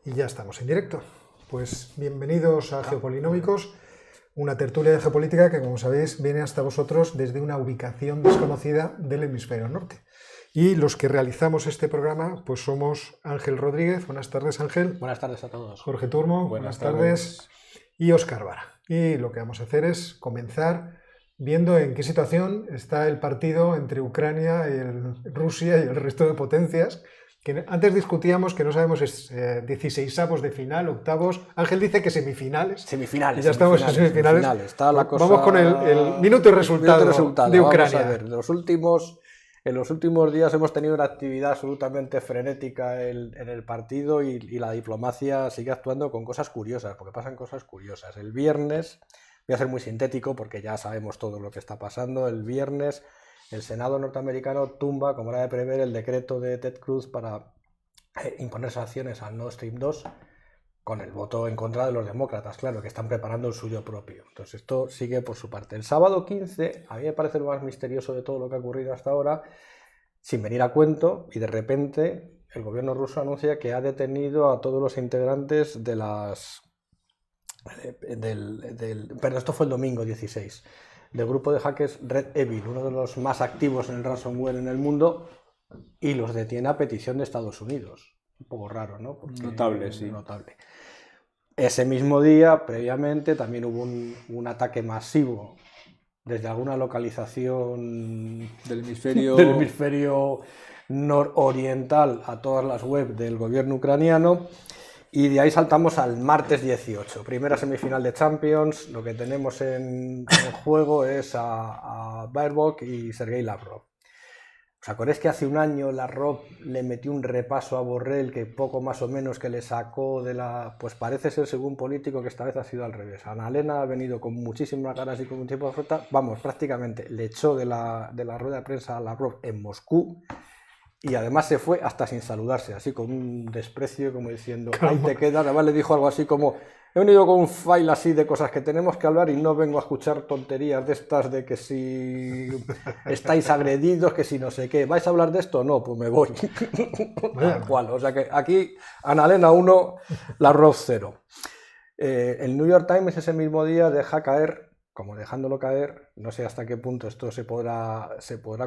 Y ya estamos en directo. Pues bienvenidos a Geopolinómicos, una tertulia de geopolítica que, como sabéis, viene hasta vosotros desde una ubicación desconocida del hemisferio norte. Y los que realizamos este programa, pues somos Ángel Rodríguez. Buenas tardes, Ángel. Buenas tardes a todos. Jorge Turmo. Buenas tardes. Y Óscar Vara. Y lo que vamos a hacer es comenzar viendo en qué situación está el partido entre Ucrania y Rusia y el resto de potencias. Que antes discutíamos que no sabemos si es 16avos de final, octavos. Ángel dice que semifinales. Semifinales. Ya estamos en semifinales. Está la cosa... Vamos con el minuto y resultado de Ucrania. Vamos a ver, en los últimos días hemos tenido una actividad absolutamente frenética en el partido y la diplomacia sigue actuando con cosas curiosas, porque pasan cosas curiosas. El viernes, voy a ser muy sintético porque ya sabemos todo lo que está pasando, el viernes el Senado norteamericano tumba, como era de prever, el decreto de Ted Cruz para imponer sanciones al Nord Stream 2 con el voto en contra de los demócratas, claro, que están preparando el suyo propio. Entonces esto sigue por su parte. El sábado 15, a mí me parece lo más misterioso de todo lo que ha ocurrido hasta ahora, sin venir a cuento, y de repente el gobierno ruso anuncia que ha detenido a todos los integrantes de las... Pero esto fue el domingo 16. Del grupo de hackers Red Evil, uno de los más activos en el ransomware en el mundo, y los detiene a petición de Estados Unidos. Un poco raro, ¿no? Porque notable, sí. Notable. Ese mismo día, previamente, también hubo un ataque masivo desde alguna localización del hemisferio nororiental a todas las webs del gobierno ucraniano. Y de ahí saltamos al martes 18, primera semifinal de Champions. Lo que tenemos en juego es a Baerbock y Sergei Lavrov. ¿Os acordáis que hace un año Lavrov le metió un repaso a Borrell que poco más o menos que le sacó de la... Pues parece ser, según político, que esta vez ha sido al revés. Annalena ha venido con muchísimas ganas y con mucho tiempo de fruta. Vamos, prácticamente le echó de la rueda de prensa a Lavrov en Moscú. Y además se fue hasta sin saludarse, así con un desprecio, como diciendo, ahí te quedas. Además le dijo algo así como, he venido con un file así de cosas que tenemos que hablar y no vengo a escuchar tonterías de estas de que si estáis agredidos, que si no sé qué. ¿Vais a hablar de esto? No, pues me voy. Tal cual. O sea que aquí, Annalena 1, Lavrov 0. El New York Times ese mismo día deja caer, como dejándolo caer, no sé hasta qué punto esto se podrá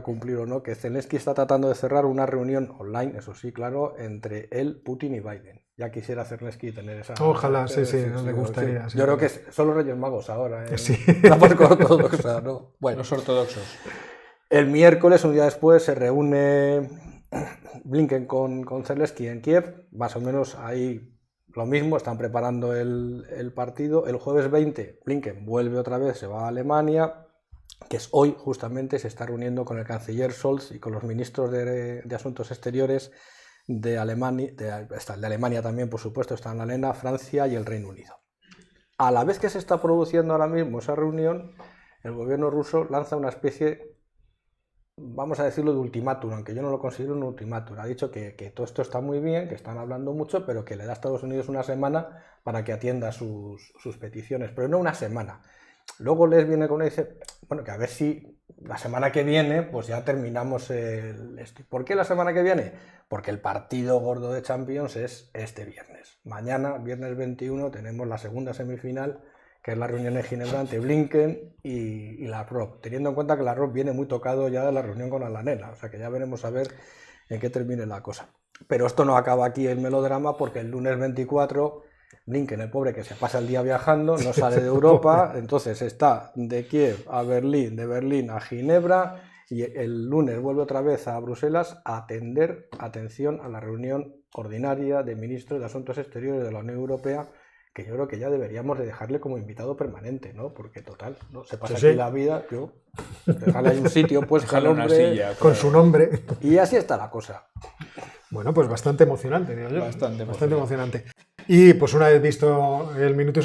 cumplir o no, que Zelensky está tratando de cerrar una reunión online, eso sí, claro, entre él, Putin y Biden. Ya quisiera Zelensky tener esa... Ojalá, sí, no le gustaría. Sí. Yo creo que son los Reyes Magos ahora, sí. La parte ortodoxa, ¿no? Bueno, los ortodoxos. El miércoles, un día después, se reúne Blinken con Zelensky en Kiev, más o menos ahí... Lo mismo, están preparando el partido. El jueves 20, Blinken vuelve otra vez, se va a Alemania, que es hoy justamente, se está reuniendo con el canciller Scholz y con los ministros de Asuntos Exteriores de Alemania, de Alemania también, por supuesto, están Annalena, Francia y el Reino Unido. A la vez que se está produciendo ahora mismo esa reunión, el gobierno ruso lanza una especie, vamos a decirlo, de ultimátum, aunque yo no lo considero un ultimátum. Ha dicho que todo esto está muy bien, que están hablando mucho, pero que le da a Estados Unidos una semana para que atienda sus peticiones, pero no una semana. Luego les viene con y dice, bueno, que a ver si la semana que viene pues ya terminamos esto. ¿Por qué la semana que viene? Porque el partido gordo de Champions es este viernes. Mañana, viernes 21, tenemos la segunda semifinal, que es la reunión en Ginebra entre Blinken y Lavrov, teniendo en cuenta que Lavrov viene muy tocado ya de la reunión con Annalena, o sea que ya veremos a ver en qué termine la cosa. Pero esto no acaba aquí el melodrama, porque el lunes 24, Blinken, el pobre que se pasa el día viajando, no sale de Europa, entonces está de Kiev a Berlín, de Berlín a Ginebra, y el lunes vuelve otra vez a Bruselas a atención a la reunión ordinaria de ministros de Asuntos Exteriores de la Unión Europea, que yo creo que ya deberíamos de dejarle como invitado permanente, ¿no? Porque total, ¿no? Se pasa aquí la vida, yo dejarle ahí un sitio, pues dejarle una silla, con su nombre. Y así está la cosa. Bueno, pues bastante emocionante, digo yo. Bastante emocionante. Y pues una vez visto el minuto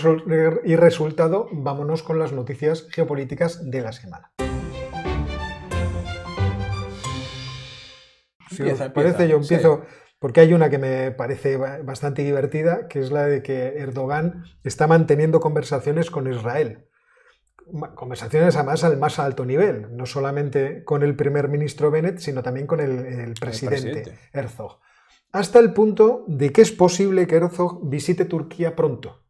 y resultado, vámonos con las noticias geopolíticas de la semana. Si os parece, yo empiezo... Sí. Porque hay una que me parece bastante divertida, que es la de que Erdogan está manteniendo conversaciones con Israel. Conversaciones además al más alto nivel, no solamente con el primer ministro Bennett, sino también con el presidente Herzog. hasta el punto de que es posible que Herzog visite Turquía pronto.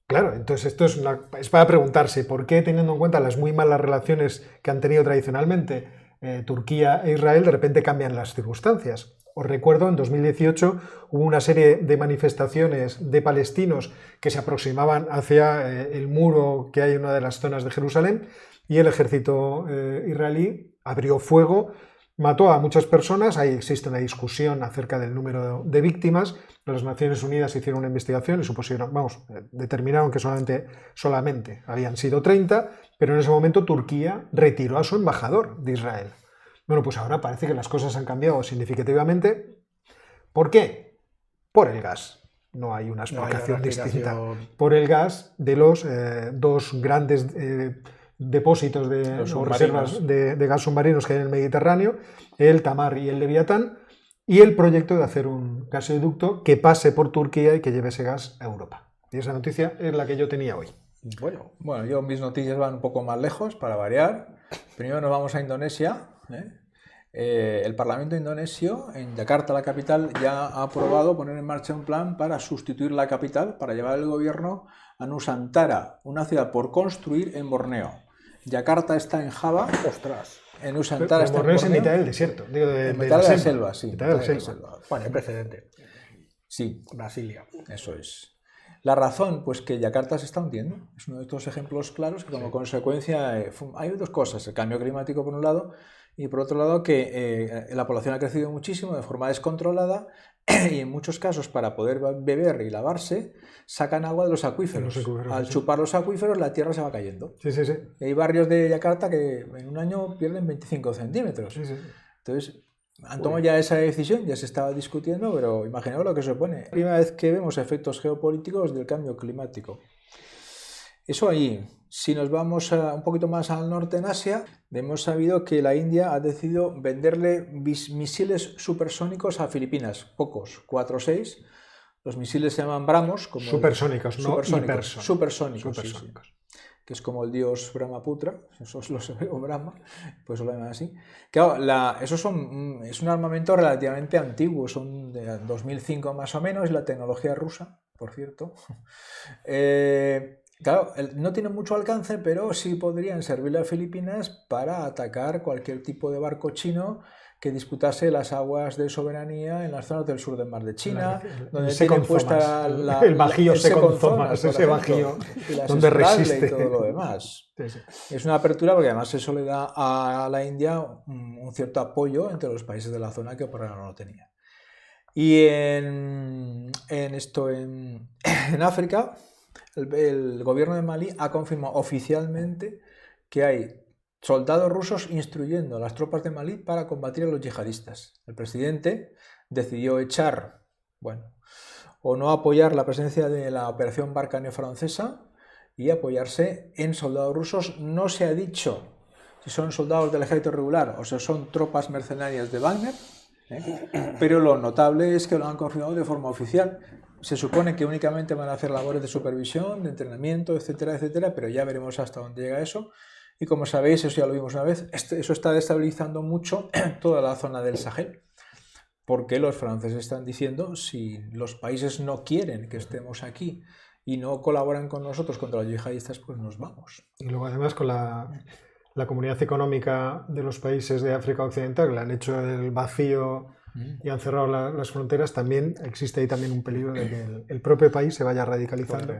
Claro, entonces esto es para preguntarse por qué, teniendo en cuenta las muy malas relaciones que han tenido tradicionalmente Turquía e Israel, de repente cambian las circunstancias. Os recuerdo, en 2018 hubo una serie de manifestaciones de palestinos que se aproximaban hacia el muro que hay en una de las zonas de Jerusalén y el ejército israelí abrió fuego, mató a muchas personas. Ahí existe una discusión acerca del número de víctimas. Las Naciones Unidas hicieron una investigación y determinaron que solamente habían sido 30, pero en ese momento Turquía retiró a su embajador de Israel. Bueno, pues ahora parece que las cosas han cambiado significativamente. ¿Por qué? Por el gas. No hay una explicación distinta. Por el gas de los dos grandes depósitos o reservas de gas submarinos que hay en el Mediterráneo, el Tamar y el Leviatán, y el proyecto de hacer un gasoducto que pase por Turquía y que lleve ese gas a Europa. Y esa noticia es la que yo tenía hoy. Bueno, yo mis noticias van un poco más lejos, para variar. Primero nos vamos a Indonesia. El Parlamento indonesio, en Yakarta, la capital, ya ha aprobado poner en marcha un plan para sustituir la capital, para llevar el gobierno a Nusantara, una ciudad por construir en Borneo. Yakarta está en Java. ¡Ostras! En Nusantara está en Borneo. Es en Borneo. mitad del desierto. En mitad de la selva, sí. Mitad de la selva. Bueno, hay precedente. Sí. Brasilia. Eso es. La razón, pues que Yakarta se está hundiendo. Es uno de estos ejemplos claros que como consecuencia hay dos cosas. El cambio climático por un lado y por otro lado que la población ha crecido muchísimo de forma descontrolada y en muchos casos para poder beber y lavarse sacan agua de los acuíferos. Al chupar los acuíferos la tierra se va cayendo. Sí. Y hay barrios de Yakarta que en un año pierden 25 centímetros. Sí. Entonces han tomado ya esa decisión, ya se estaba discutiendo, pero imaginaos lo que supone. La primera vez que vemos efectos geopolíticos del cambio climático. Eso ahí. Si nos vamos un poquito más al norte en Asia, hemos sabido que la India ha decidido venderle misiles supersónicos a Filipinas. Pocos, 4 o 6. Los misiles se llaman BrahMos. Como supersónicos, no hipersónicos. Supersónicos. Sí. Que es como el dios Brahmaputra, esos los Brahma, pues lo llaman así. Claro, es un armamento relativamente antiguo, son de 2005 más o menos, y la tecnología rusa, por cierto. Claro, no tiene mucho alcance, pero sí podrían servirle a Filipinas para atacar cualquier tipo de barco chino que disputase las aguas de soberanía en las zonas del sur del mar de China, donde tiene puesta el bajío Secon-Zomas, ese bajío donde resiste y todo lo demás. Sí. Es una apertura porque además eso le da a la India un cierto apoyo entre los países de la zona que por ahora no lo tenía. Y en África, el gobierno de Malí ha confirmado oficialmente que hay soldados rusos instruyendo a las tropas de Malí para combatir a los yihadistas. El presidente decidió o no apoyar la presencia de la operación Barkhane francesa y apoyarse en soldados rusos. No se ha dicho si son soldados del ejército regular o si son tropas mercenarias de Wagner, pero lo notable es que lo han confirmado de forma oficial. Se supone que únicamente van a hacer labores de supervisión, de entrenamiento, etcétera, etcétera, pero ya veremos hasta dónde llega eso. Y como sabéis, eso ya lo vimos una vez, eso está destabilizando mucho toda la zona del Sahel, porque los franceses están diciendo, si los países no quieren que estemos aquí y no colaboran con nosotros contra los yihadistas, pues nos vamos. Y luego además con la comunidad económica de los países de África Occidental, que le han hecho el vacío y han cerrado las fronteras, también existe ahí también un peligro de que el propio país se vaya radicalizando.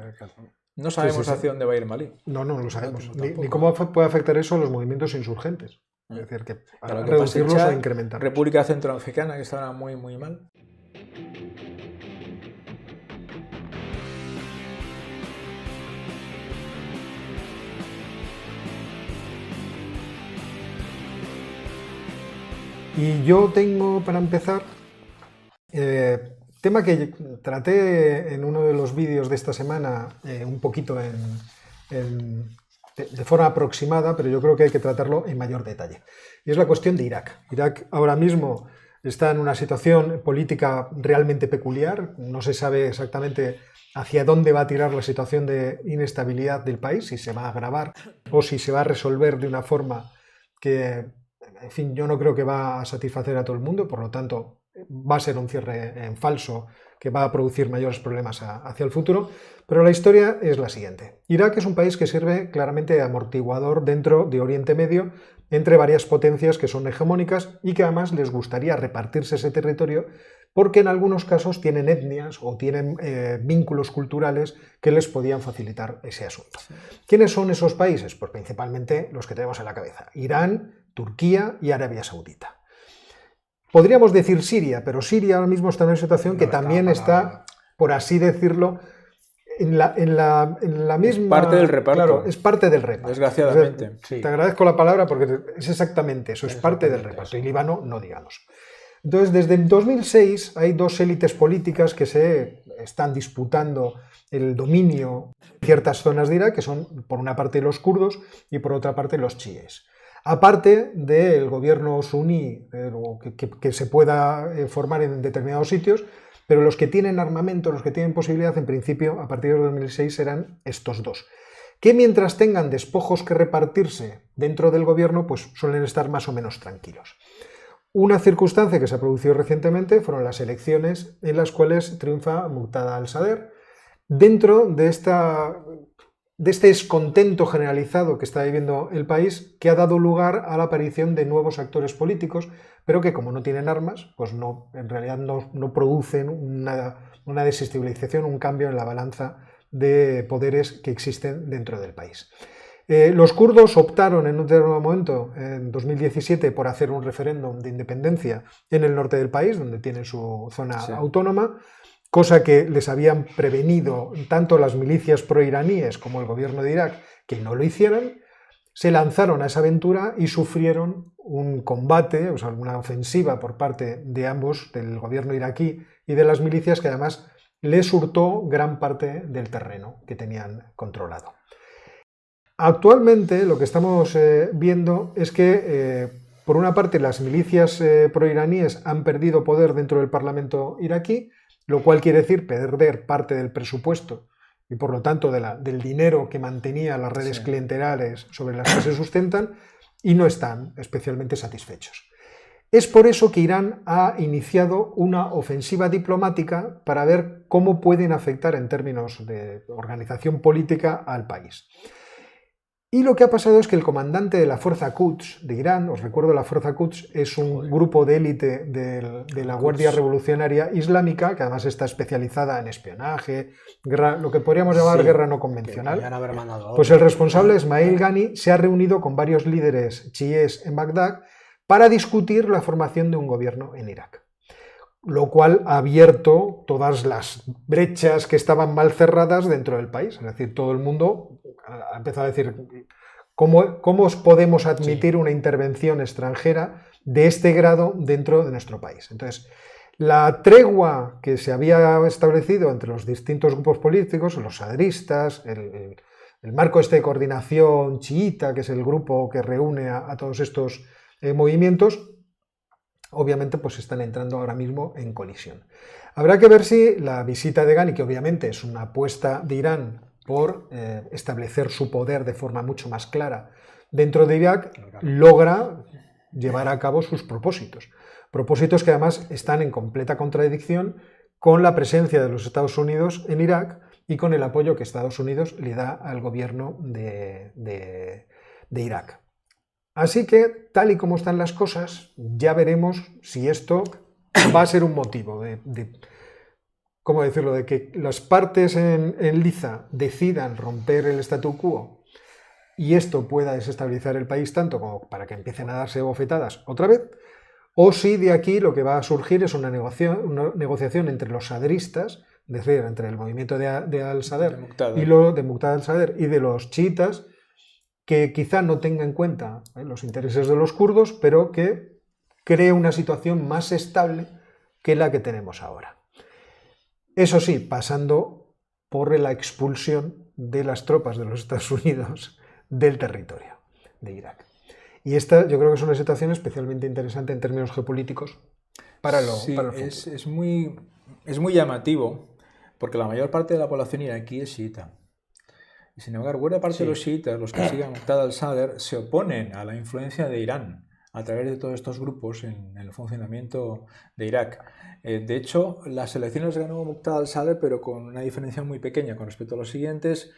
No sabemos hacia dónde va a ir Malí. No lo sabemos. Ni cómo puede afectar eso a los movimientos insurgentes. Es decir, que para reducirlos o incrementarlos. República Centroafricana, que está muy, muy mal. Y yo tengo, para empezar, tema que traté en uno de los vídeos de esta semana, un poquito de forma aproximada, pero yo creo que hay que tratarlo en mayor detalle. Y es la cuestión de Irak. Irak ahora mismo está en una situación política realmente peculiar. No se sabe exactamente hacia dónde va a tirar la situación de inestabilidad del país, si se va a agravar o si se va a resolver de una forma que, en fin, yo no creo que va a satisfacer a todo el mundo. Por lo tanto, va a ser un cierre en falso que va a producir mayores problemas hacia el futuro, pero la historia es la siguiente. Irak es un país que sirve claramente de amortiguador dentro de Oriente Medio entre varias potencias que son hegemónicas y que además les gustaría repartirse ese territorio porque en algunos casos tienen etnias o tienen vínculos culturales que les podían facilitar ese asunto. Sí. ¿Quiénes son esos países? Pues principalmente los que tenemos en la cabeza: Irán, Turquía y Arabia Saudita. Podríamos decir Siria, pero Siria ahora mismo está en una situación que también está, por así decirlo, en la misma... Es parte del reparto. Claro, es parte del reparto. Desgraciadamente. Sí. Te agradezco la palabra porque es exactamente eso, es parte del reparto. Y Líbano, no digamos. Entonces, desde el 2006 hay dos élites políticas que se están disputando el dominio de ciertas zonas de Irak, que son por una parte los kurdos y por otra parte los chiíes. Aparte del gobierno suní que se pueda formar en determinados sitios, pero los que tienen armamento, los que tienen posibilidad, en principio, a partir de 2006 serán estos dos, que mientras tengan despojos que repartirse dentro del gobierno, pues suelen estar más o menos tranquilos. Una circunstancia que se ha producido recientemente fueron las elecciones en las cuales triunfa Muqtada al-Sadr. Dentro de este descontento generalizado que está viviendo el país, que ha dado lugar a la aparición de nuevos actores políticos, pero que como no tienen armas, pues en realidad no producen una desestabilización, un cambio en la balanza de poderes que existen dentro del país. Los kurdos optaron en un determinado momento, en 2017, por hacer un referéndum de independencia en el norte del país, donde tienen su zona autónoma, cosa que les habían prevenido tanto las milicias proiraníes como el gobierno de Irak que no lo hicieran. Se lanzaron a esa aventura y sufrieron un combate, o sea, una ofensiva por parte de ambos, del gobierno iraquí y de las milicias, que además les hurtó gran parte del terreno que tenían controlado. Actualmente lo que estamos viendo es que, por una parte, las milicias proiraníes han perdido poder dentro del Parlamento iraquí, lo cual quiere decir perder parte del presupuesto y por lo tanto del dinero que mantenía las redes clientelares sobre las que se sustentan, y no están especialmente satisfechos. Es por eso que Irán ha iniciado una ofensiva diplomática para ver cómo pueden afectar en términos de organización política al país. Y lo que ha pasado es que el comandante de la Fuerza Quds de Irán, os recuerdo, la Fuerza Quds es un grupo de élite de la Guardia Revolucionaria Islámica, que además está especializada en espionaje, guerra, lo que podríamos llamar guerra no convencional. Pues el responsable, Ismail Ghani, se ha reunido con varios líderes chiíes en Bagdad para discutir la formación de un gobierno en Irak, lo cual ha abierto todas las brechas que estaban mal cerradas dentro del país. Es decir, todo el mundo ha empezado a decir, ¿cómo podemos admitir una intervención extranjera de este grado dentro de nuestro país? Entonces, la tregua que se había establecido entre los distintos grupos políticos, los sadristas, el marco de coordinación chiita, que es el grupo que reúne a todos estos movimientos, obviamente pues están entrando ahora mismo en colisión. Habrá que ver si la visita de Ghani, que obviamente es una apuesta de Irán por establecer su poder de forma mucho más clara dentro de Irak, logra llevar a cabo sus propósitos. Propósitos que además están en completa contradicción con la presencia de los Estados Unidos en Irak y con el apoyo que Estados Unidos le da al gobierno de Irak. Así que, tal y como están las cosas, ya veremos si esto va a ser un motivo ¿cómo decirlo?, de que las partes en liza decidan romper el statu quo y esto pueda desestabilizar el país tanto como para que empiecen a darse bofetadas otra vez, o si de aquí lo que va a surgir es una negociación entre los sadristas, es decir, entre el movimiento de al-Sadr y lo de Muqtada al-Sadr y de los chiitas, que quizá no tenga en cuenta los intereses de los kurdos, pero que cree una situación más estable que la que tenemos ahora. Eso sí, pasando por la expulsión de las tropas de los Estados Unidos del territorio de Irak. Y esta yo creo que es una situación especialmente interesante en términos geopolíticos para el futuro. Es muy llamativo, porque la mayor parte de la población iraquí es chiita. Y sin embargo, buena parte de los chiitas, los que siguen Muqtada al-Sadr, se oponen a la influencia de Irán a través de todos estos grupos en el funcionamiento de Irak. De hecho, las elecciones ganó Muqtada al-Sadr, pero con una diferencia muy pequeña con respecto a los siguientes.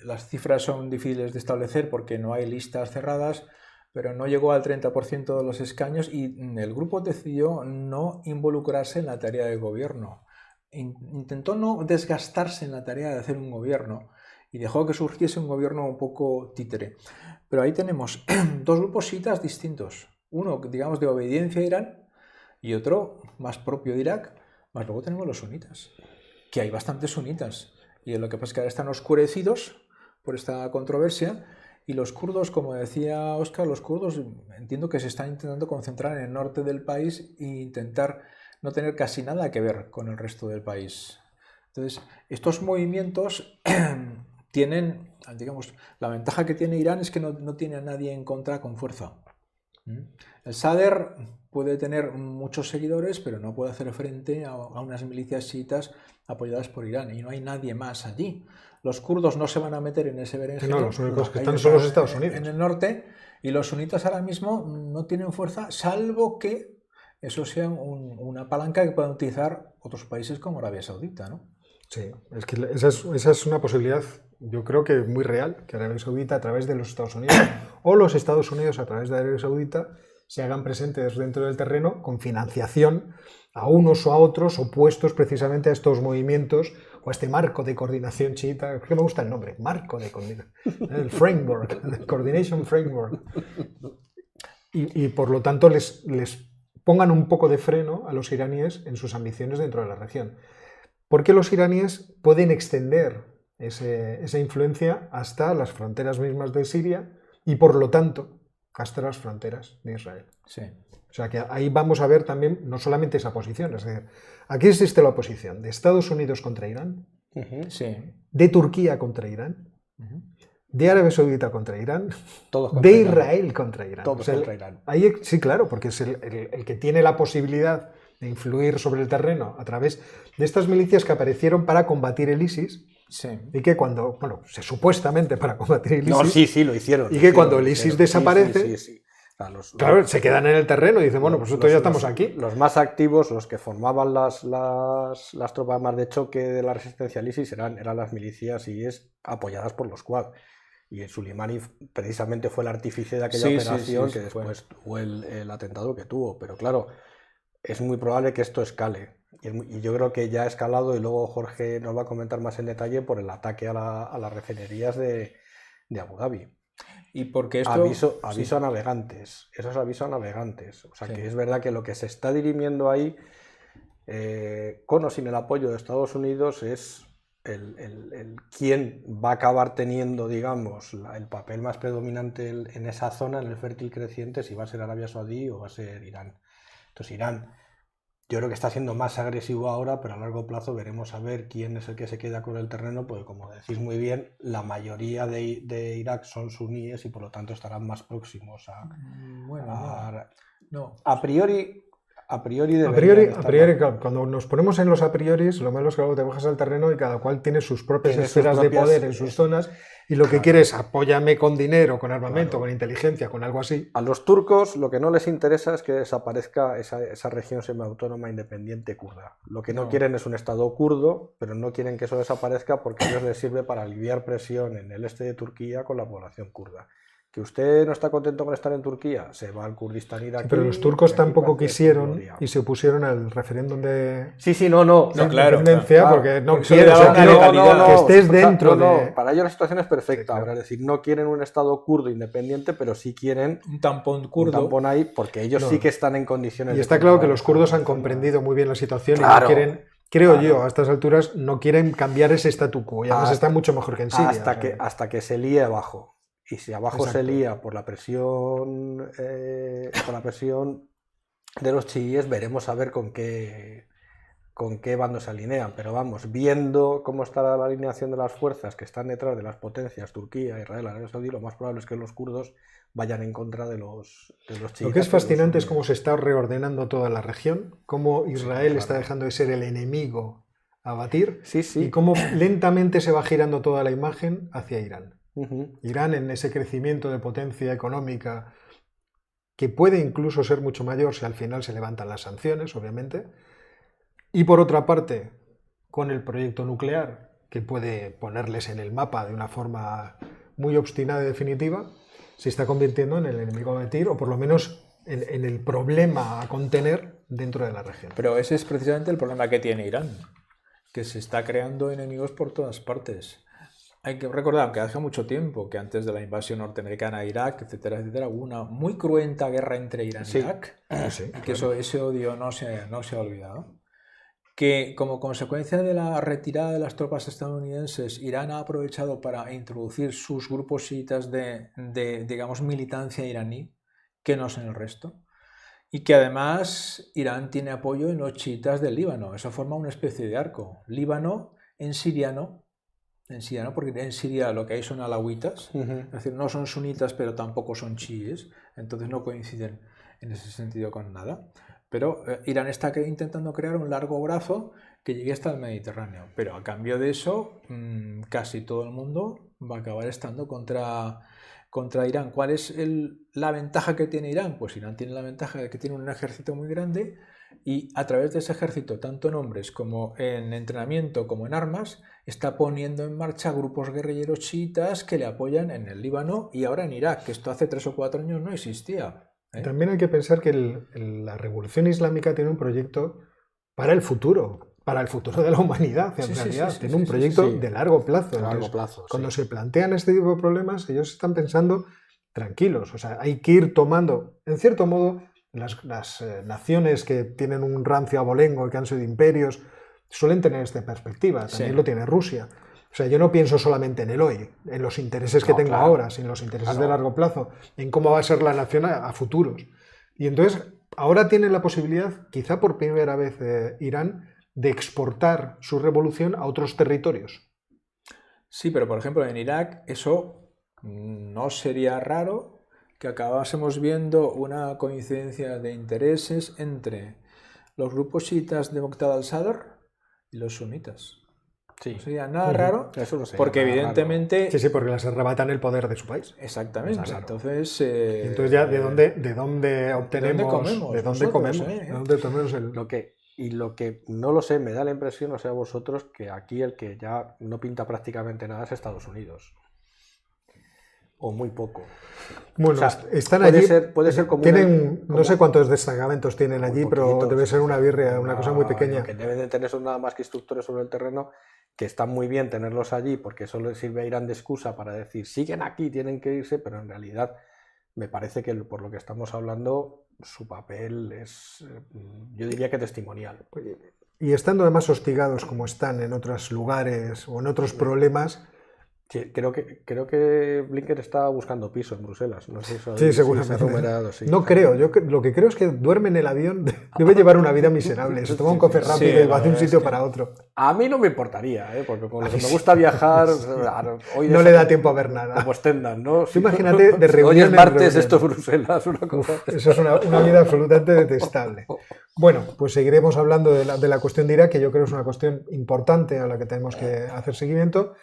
Las cifras son difíciles de establecer porque no hay listas cerradas, pero no llegó al 30% de los escaños y el grupo decidió no involucrarse en la tarea de gobierno. Intentó no desgastarse en la tarea de hacer un gobierno y dejó que surgiese un gobierno un poco títere. Pero ahí tenemos dos grupos chiitas distintos. Uno, digamos, de obediencia a Irán y otro más propio de Irak. Más luego tenemos los sunitas, que hay bastantes sunitas. Y lo que pasa es que ahora están oscurecidos por esta controversia. Y los kurdos, como decía Óscar, los kurdos entiendo que se están intentando concentrar en el norte del país e intentar no tener casi nada que ver con el resto del país. Entonces, estos movimientos tienen, digamos, la ventaja que tiene Irán es que no tiene a nadie en contra con fuerza. El Sadr puede tener muchos seguidores, pero no puede hacer frente a unas milicias chiitas apoyadas por Irán, y no hay nadie más allí. Los kurdos no se van a meter en ese berenjeno. No, los únicos que están son los Estados Unidos. En el norte, y los sunitas ahora mismo no tienen fuerza, salvo que eso sea una palanca que puedan utilizar otros países como Arabia Saudita, ¿no? Sí, es que esa es una posibilidad, yo creo que muy real, que Arabia Saudita a través de los Estados Unidos o los Estados Unidos a través de Arabia Saudita se hagan presentes dentro del terreno con financiación a unos o a otros opuestos precisamente a estos movimientos o a este marco de coordinación chiita. Es que me gusta el nombre, marco de coordinación, el framework, el coordination framework. Y por lo tanto les pongan un poco de freno a los iraníes en sus ambiciones dentro de la región. Porque los iraníes pueden extender esa influencia hasta las fronteras mismas de Siria y por lo tanto hasta las fronteras de Israel. Sí. O sea que ahí vamos a ver también no solamente esa posición, es decir, aquí existe la oposición de Estados Unidos contra Irán, Sí. de Turquía contra Irán, de Arabia Saudita contra Irán, Todos contra de Irán. Israel contra Irán. Todos O sea, contra Irán. ahí, sí, claro, porque es el que tiene la posibilidad de influir sobre el terreno a través de estas milicias que aparecieron para combatir el ISIS. Sí. Y que cuando, bueno, supuestamente para combatir el ISIS. No, sí, lo hicieron. Y que cuando el ISIS desaparece, Sí. O sea, claro, se quedan en el terreno y dicen, bueno, pues nosotros ya estamos aquí. Los más activos, los que formaban las tropas más de choque de la resistencia al ISIS eran las milicias IS apoyadas por los Quad. Y Soleimani precisamente fue el artífice de aquella operación que después tuvo el atentado que tuvo. Pero claro, es muy probable que esto escale. Y yo creo que ya ha escalado, y luego Jorge nos va a comentar más en detalle por el ataque a las refinerías de Abu Dhabi. Y porque esto... Aviso a navegantes. Eso es aviso a navegantes. O sea que es verdad que lo que se está dirimiendo ahí, con o sin el apoyo de Estados Unidos, es el quién va a acabar teniendo, digamos, el papel más predominante en esa zona, en el fértil creciente, si va a ser Arabia Saudí o va a ser Irán. Entonces Irán, yo creo que está siendo más agresivo ahora, pero a largo plazo veremos a ver quién es el que se queda con el terreno, porque como decís muy bien, la mayoría de Irak son suníes y por lo tanto estarán más próximos a... Bueno, no. A priori, claro, cuando nos ponemos en los a priori, lo malo es que luego te bajas al terreno y cada cual tiene sus propias esferas de poder en sus zonas y lo que quiere es apóyame con dinero, con armamento, con inteligencia, con algo así. A los turcos lo que no les interesa es que desaparezca esa región semiautónoma independiente kurda. Lo que no quieren es un estado kurdo, pero no quieren que eso desaparezca porque a ellos les sirve para aliviar presión en el este de Turquía con la población kurda. ¿Que usted no está contento con estar en Turquía? Se va al Kurdistán iraquí. Pero los turcos tampoco quisieron y se opusieron al referéndum de independencia porque no quieren que estés dentro de... Para ellos la situación es perfecta. Ahora, es decir, no quieren un estado kurdo independiente, pero sí quieren un tampón kurdo. Un tampón ahí, porque ellos sí que están en condiciones. Y está claro que los kurdos han comprendido muy bien la situación y no quieren... Creo yo, a estas alturas no quieren cambiar ese statu quo. Y además está mucho mejor que en Siria. Hasta que se líe abajo. Y si abajo se lía por la presión de los chiíes, veremos a ver con qué bando se alinean. Pero vamos, viendo cómo está la alineación de las fuerzas que están detrás de las potencias, Turquía, Israel, Arabia Saudí, lo más probable es que los kurdos vayan en contra de los chiíes. Lo que es fascinante es cómo se está reordenando toda la región, cómo Israel está dejando de ser el enemigo a batir y cómo lentamente se va girando toda la imagen hacia Irán. Irán en ese crecimiento de potencia económica que puede incluso ser mucho mayor si al final se levantan las sanciones, obviamente. Y por otra parte, con el proyecto nuclear, que puede ponerles en el mapa de una forma muy obstinada y definitiva, se está convirtiendo en el enemigo a batir, o por lo menos en el problema a contener dentro de la región. Pero ese es precisamente el problema que tiene Irán, que se está creando enemigos por todas partes. Hay que recordar que hace mucho tiempo, que antes de la invasión norteamericana a Irak, etcétera, etcétera, hubo una muy cruenta guerra entre Irán y Irak, y que ese odio no se ha olvidado. Que como consecuencia de la retirada de las tropas estadounidenses, Irán ha aprovechado para introducir sus grupos chiitas de digamos, militancia iraní, que no son el resto, y que además Irán tiene apoyo en los chiitas del Líbano. Eso forma una especie de arco. Líbano en siriano, porque en Siria lo que hay son alawitas, es decir, no son sunitas pero tampoco son chiíes, entonces no coinciden en ese sentido con nada. Pero Irán está intentando crear un largo brazo que llegue hasta el Mediterráneo. Pero a cambio de eso, casi todo el mundo va a acabar estando contra Irán. ¿Cuál es la ventaja que tiene Irán? Pues Irán tiene la ventaja de que tiene un ejército muy grande y a través de ese ejército, tanto en hombres como en entrenamiento como en armas, está poniendo en marcha grupos guerrilleros chiitas que le apoyan en el Líbano y ahora en Irak, que esto hace 3 o 4 años no existía. También hay que pensar que la revolución islámica tiene un proyecto para el futuro de la humanidad, en realidad. Tiene un proyecto de largo plazo. Cuando se plantean este tipo de problemas, ellos están pensando tranquilos. O sea, hay que ir tomando, en cierto modo, las naciones que tienen un rancio abolengo y que han sido imperios, suelen tener esta perspectiva. También lo tiene Rusia. O sea, yo no pienso solamente en el hoy, en los intereses que tengo ahora, sino en los intereses de largo plazo, en cómo va a ser la nación a futuros. Y entonces, ahora tiene la posibilidad, quizá por primera vez Irán, de exportar su revolución a otros territorios. Sí, pero por ejemplo en Irak eso no sería raro que acabásemos viendo una coincidencia de intereses entre los grupos chiitas de Muqtada al-Sadr y los sunitas. Sí. No sería nada raro, eso no sería porque nada evidentemente... raro. Sí, porque les arrebatan el poder de su país. Exactamente. Claro. Entonces ya, ¿de dónde obtenemos? ¿De dónde comemos? ¿De dónde tomemos Lo que no lo sé, me da la impresión, no sé a vosotros, que aquí el que ya no pinta prácticamente nada es Estados Unidos. O muy poco. Bueno, o sea, están allí. Puede ser como tienen, no sé cuántos destacamentos tienen allí, pero debe ser una birria, una cosa muy pequeña. Lo que deben de tener son nada más que instructores sobre el terreno, que está muy bien tenerlos allí, porque eso les sirve a Irán de excusa para decir, siguen aquí, tienen que irse, pero en realidad me parece que por lo que estamos hablando, su papel es, yo diría que testimonial. Y estando además hostigados como están en otros lugares o en otros problemas... Sí, creo que Blinken está buscando piso en Bruselas. No sé si seguramente. Se ha rumoreado, sí. No creo. Yo lo que creo es que duerme en el avión. Debe llevar una vida miserable. Se toma un café rápido y va de un sitio para otro. A mí no me importaría, porque con lo que me gusta viajar... Hoy no le da tiempo a ver nada. Como Stendhal, ¿no? Tú imagínate de reunión. Hoy es martes, esto es Bruselas. Una cosa. Eso es una vida absolutamente detestable. Bueno, pues seguiremos hablando de la cuestión de Irak, que yo creo es una cuestión importante a la que tenemos que hacer seguimiento.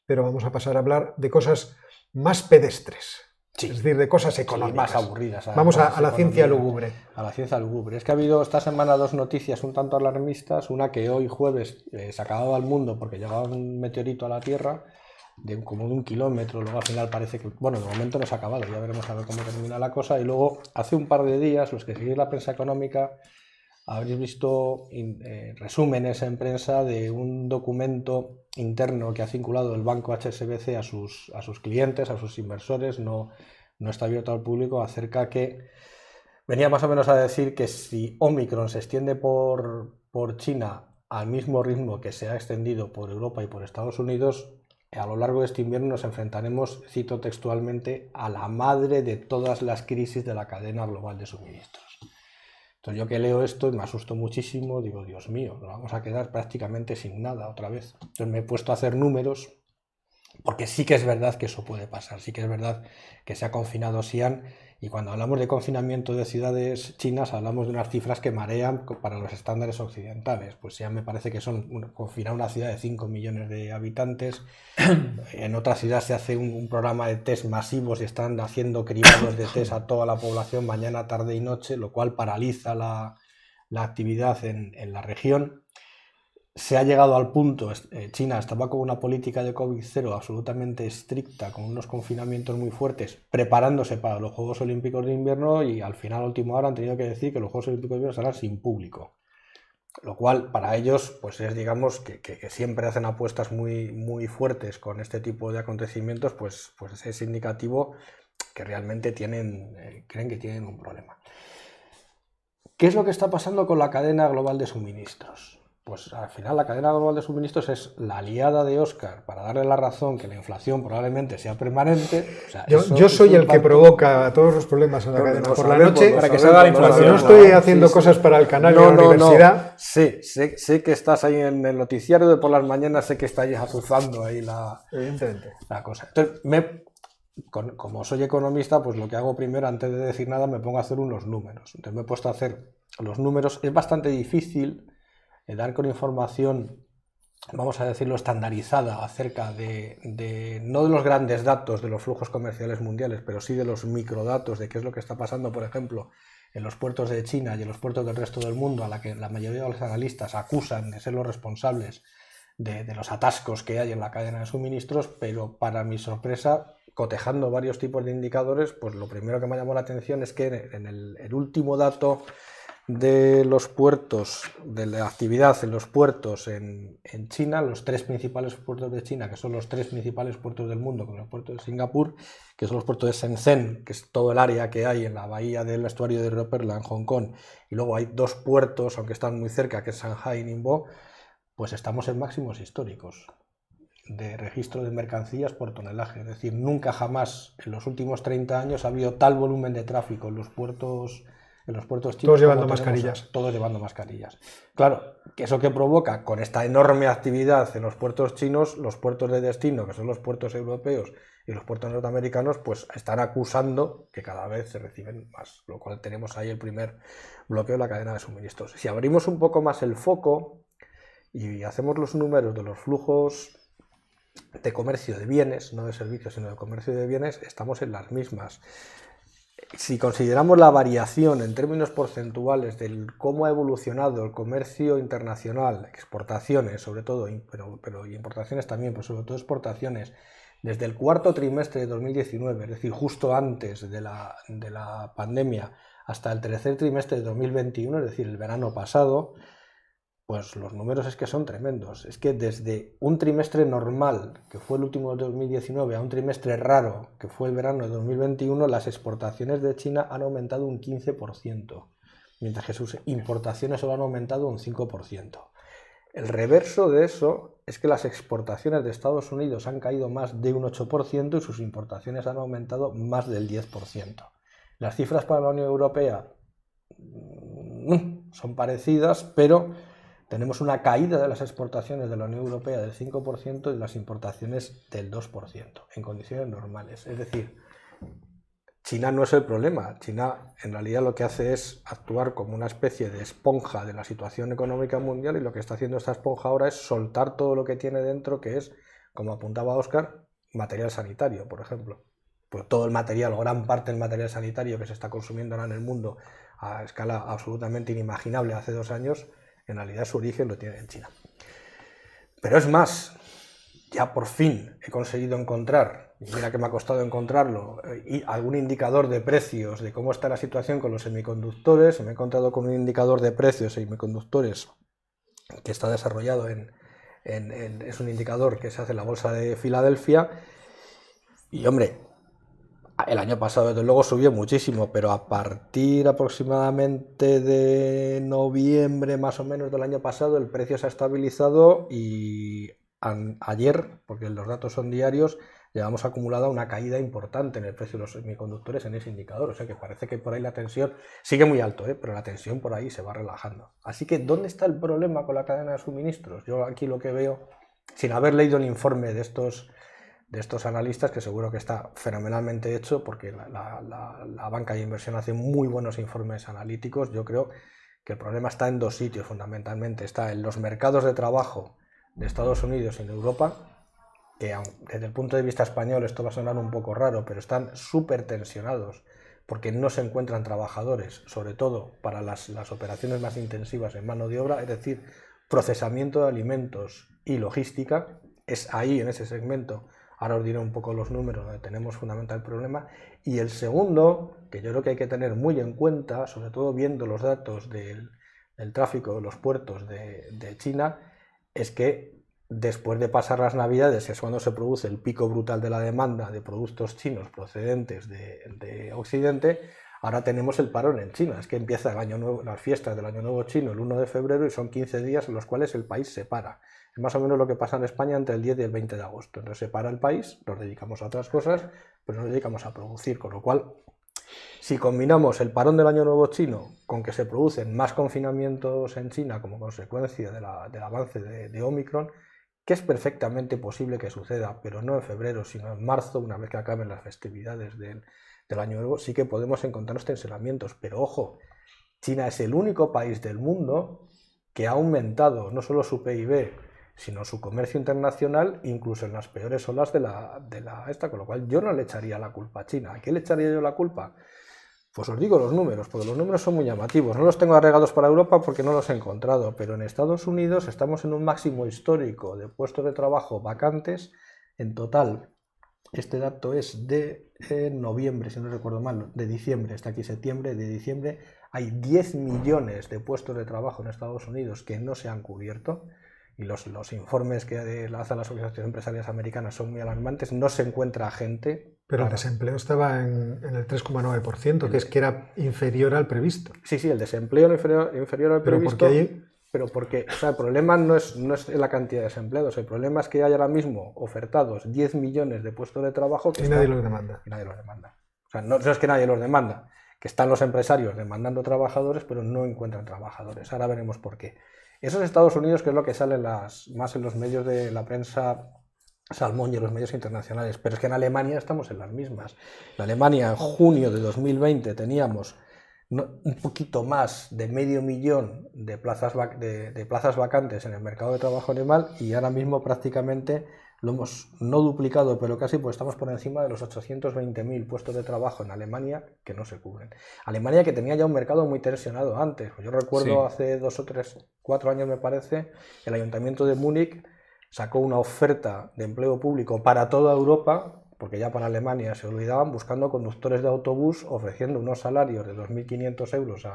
Pero vamos a pasar a hablar de cosas más pedestres, es decir, de cosas económicas. Más aburridas. Vamos a la ciencia lúgubre. A la ciencia lúgubre. Es que ha habido esta semana 2 noticias un tanto alarmistas. Una que hoy jueves se acababa el mundo porque llegaba un meteorito a la Tierra como de 1 kilómetro. Luego al final parece que, bueno, de momento no se ha acabado, ya veremos a ver cómo termina la cosa. Y luego hace un par de días, los que seguís la prensa económica, habréis visto resúmenes en prensa de un documento interno que ha vinculado el banco HSBC a sus clientes, a sus inversores, no está abierto al público, acerca que venía más o menos a decir que si Omicron se extiende por China al mismo ritmo que se ha extendido por Europa y por Estados Unidos, a lo largo de este invierno nos enfrentaremos, cito textualmente, a la madre de todas las crisis de la cadena global de suministros. Entonces yo que leo esto y me asusto muchísimo, digo, Dios mío, nos vamos a quedar prácticamente sin nada otra vez. Entonces me he puesto a hacer números porque sí que es verdad que eso puede pasar, sí que es verdad que se ha confinado Xi'an, y cuando hablamos de confinamiento de ciudades chinas hablamos de unas cifras que marean para los estándares occidentales. Pues Xi'an me parece que son confinar una ciudad de 5 millones de habitantes. En otra ciudad se hace un programa de test masivos y están haciendo cribados de test a toda la población mañana, tarde y noche, lo cual paraliza la actividad en la región. Se ha llegado al punto, China estaba con una política de COVID-0 absolutamente estricta, con unos confinamientos muy fuertes, preparándose para los Juegos Olímpicos de Invierno, y al final, a última hora, han tenido que decir que los Juegos Olímpicos de Invierno serán sin público. Lo cual para ellos pues es, digamos, que siempre hacen apuestas muy, muy fuertes con este tipo de acontecimientos, pues es indicativo que realmente creen que tienen un problema. ¿Qué es lo que está pasando con la cadena global de suministros? Pues al final la cadena global de suministros es la aliada de Óscar para darle la razón que la inflación probablemente sea permanente. O sea, yo soy el que provoca todos los problemas en la cadena por la noche para que se haga la inflación. No estoy haciendo cosas para el canal de la universidad. Sé que estás ahí en el noticiario de por las mañanas, sé que estáis azuzando ahí la cosa. Entonces, como soy economista, pues lo que hago primero, antes de decir nada, me pongo a hacer unos números. Entonces me he puesto a hacer los números. Es bastante difícil dar con información, vamos a decirlo, estandarizada acerca no de los grandes datos de los flujos comerciales mundiales, pero sí de los microdatos de qué es lo que está pasando, por ejemplo, en los puertos de China y en los puertos del resto del mundo, a la que la mayoría de los analistas acusan de ser los responsables de los atascos que hay en la cadena de suministros. Pero para mi sorpresa, cotejando varios tipos de indicadores, pues lo primero que me llamó la atención es que en el último dato de los puertos, de la actividad en los puertos en China, los 3 principales puertos de China, que son los 3 principales puertos del mundo, como el puerto de Singapur, que son los puertos de Shenzhen, que es todo el área que hay en la bahía del estuario de Río Perla en Hong Kong, y luego hay 2 puertos, aunque están muy cerca, que es Shanghai y Ningbo, pues estamos en máximos históricos de registro de mercancías por tonelaje. Es decir, nunca jamás en los últimos 30 años ha habido tal volumen de tráfico en los puertos chinos. Todos llevando mascarillas. Todos llevando mascarillas. Claro, que eso que provoca con esta enorme actividad en los puertos chinos, los puertos de destino, que son los puertos europeos y los puertos norteamericanos, pues están acusando que cada vez se reciben más, lo cual tenemos ahí el primer bloqueo de la cadena de suministros. Si abrimos un poco más el foco y hacemos los números de los flujos de comercio de bienes, no de servicios, sino de comercio de bienes, estamos en las mismas. Si consideramos la variación en términos porcentuales de cómo ha evolucionado el comercio internacional, exportaciones sobre todo, pero importaciones también, pero sobre todo exportaciones, desde el cuarto trimestre de 2019, es decir, justo antes de la pandemia, hasta el tercer trimestre de 2021, es decir, el verano pasado, pues los números es que son tremendos. Es que desde un trimestre normal, que fue el último de 2019, a un trimestre raro, que fue el verano de 2021, las exportaciones de China han aumentado un 15%, mientras que sus importaciones solo han aumentado un 5%. El reverso de eso es que las exportaciones de Estados Unidos han caído más de un 8% y sus importaciones han aumentado más del 10%. Las cifras para la Unión Europea son parecidas, pero tenemos una caída de las exportaciones de la Unión Europea del 5% y las importaciones del 2% en condiciones normales. Es decir, China no es el problema. China en realidad lo que hace es actuar como una especie de esponja de la situación económica mundial, y lo que está haciendo esta esponja ahora es soltar todo lo que tiene dentro, que es, como apuntaba Óscar, material sanitario, por ejemplo. Pues todo el material, o gran parte del material sanitario que se está consumiendo ahora en el mundo a escala absolutamente inimaginable hace 2 años, en realidad su origen lo tiene en China. Pero es más, ya por fin he conseguido encontrar, y mira que me ha costado encontrarlo, algún indicador de precios de cómo está la situación con los semiconductores. Me he encontrado con un indicador de precios de semiconductores que está desarrollado es un indicador que se hace en la bolsa de Filadelfia, y hombre, el año pasado desde luego subió muchísimo, pero a partir aproximadamente de noviembre más o menos del año pasado el precio se ha estabilizado, y ayer, porque los datos son diarios, llevamos acumulada una caída importante en el precio de los semiconductores en ese indicador. O sea que parece que por ahí la tensión sigue muy alto, pero la tensión por ahí se va relajando. Así que, ¿dónde está el problema con la cadena de suministros? Yo aquí lo que veo, sin haber leído el informe de estos estos analistas, que seguro que está fenomenalmente hecho, porque la banca de inversión hace muy buenos informes analíticos. Yo creo que el problema está en dos sitios fundamentalmente. Está en los mercados de trabajo de Estados Unidos y en Europa, que desde el punto de vista español esto va a sonar un poco raro, pero están súper tensionados porque no se encuentran trabajadores, sobre todo para las operaciones más intensivas en mano de obra, es decir, procesamiento de alimentos y logística. Es ahí, en ese segmento, ahora os diré un poco los números donde tenemos fundamental el problema. Y el segundo, que yo creo que hay que tener muy en cuenta, sobre todo viendo los datos del tráfico de los puertos de China, es que después de pasar las Navidades, que es cuando se produce el pico brutal de la demanda de productos chinos procedentes de Occidente, ahora tenemos el parón en China. Es que empieza el año nuevo, las fiestas del Año Nuevo Chino el 1 de febrero y son 15 días en los cuales el país se para. Es más o menos lo que pasa en España entre el 10 y el 20 de agosto. Entonces se para el país, nos dedicamos a otras cosas, pero nos dedicamos a producir, con lo cual, si combinamos el parón del Año Nuevo Chino con que se producen más confinamientos en China como consecuencia del avance de Omicron, que es perfectamente posible que suceda, pero no en febrero, sino en marzo, una vez que acaben las festividades del Año Nuevo, sí que podemos encontrarnos tensionamientos. Pero ojo, China es el único país del mundo que ha aumentado no solo su PIB, sino su comercio internacional, incluso en las peores olas de esta, con lo cual yo no le echaría la culpa a China. ¿A qué le echaría yo la culpa? Pues os digo los números, porque los números son muy llamativos. No los tengo agregados para Europa porque no los he encontrado, pero en Estados Unidos estamos en un máximo histórico de puestos de trabajo vacantes. En total, este dato es de noviembre, si no recuerdo mal, de diciembre, está aquí septiembre, de diciembre, hay 10 millones de puestos de trabajo en Estados Unidos que no se han cubierto. Y los informes que hacen las organizaciones empresariales americanas son muy alarmantes. No se encuentra gente. Pero el desempleo estaba en el 3,9%, que era inferior al previsto. Sí, el desempleo inferior al previsto. Pero porque o sea, el problema no es la cantidad de desempleados, el problema es que hay ahora mismo ofertados 10 millones de puestos de trabajo que nadie los demanda. Y nadie los demanda. O sea, no es que nadie los demanda, que están los empresarios demandando trabajadores, pero no encuentran trabajadores. Ahora veremos por qué. Eso es Estados Unidos, que es lo que sale más en los medios de la prensa salmón y en los medios internacionales, pero es que en Alemania estamos en las mismas. En Alemania, en junio de 2020, teníamos un poquito más de 500.000 de plazas vacantes en el mercado de trabajo alemán, y ahora mismo prácticamente lo hemos no duplicado, pero casi, pues estamos por encima de los 820.000 puestos de trabajo en Alemania que no se cubren. Alemania, que tenía ya un mercado muy tensionado antes. Yo recuerdo hace 2 o 3, 4 años me parece, el Ayuntamiento de Múnich sacó una oferta de empleo público para toda Europa, porque ya para Alemania se olvidaban, buscando conductores de autobús, ofreciendo unos salarios de 2.500 euros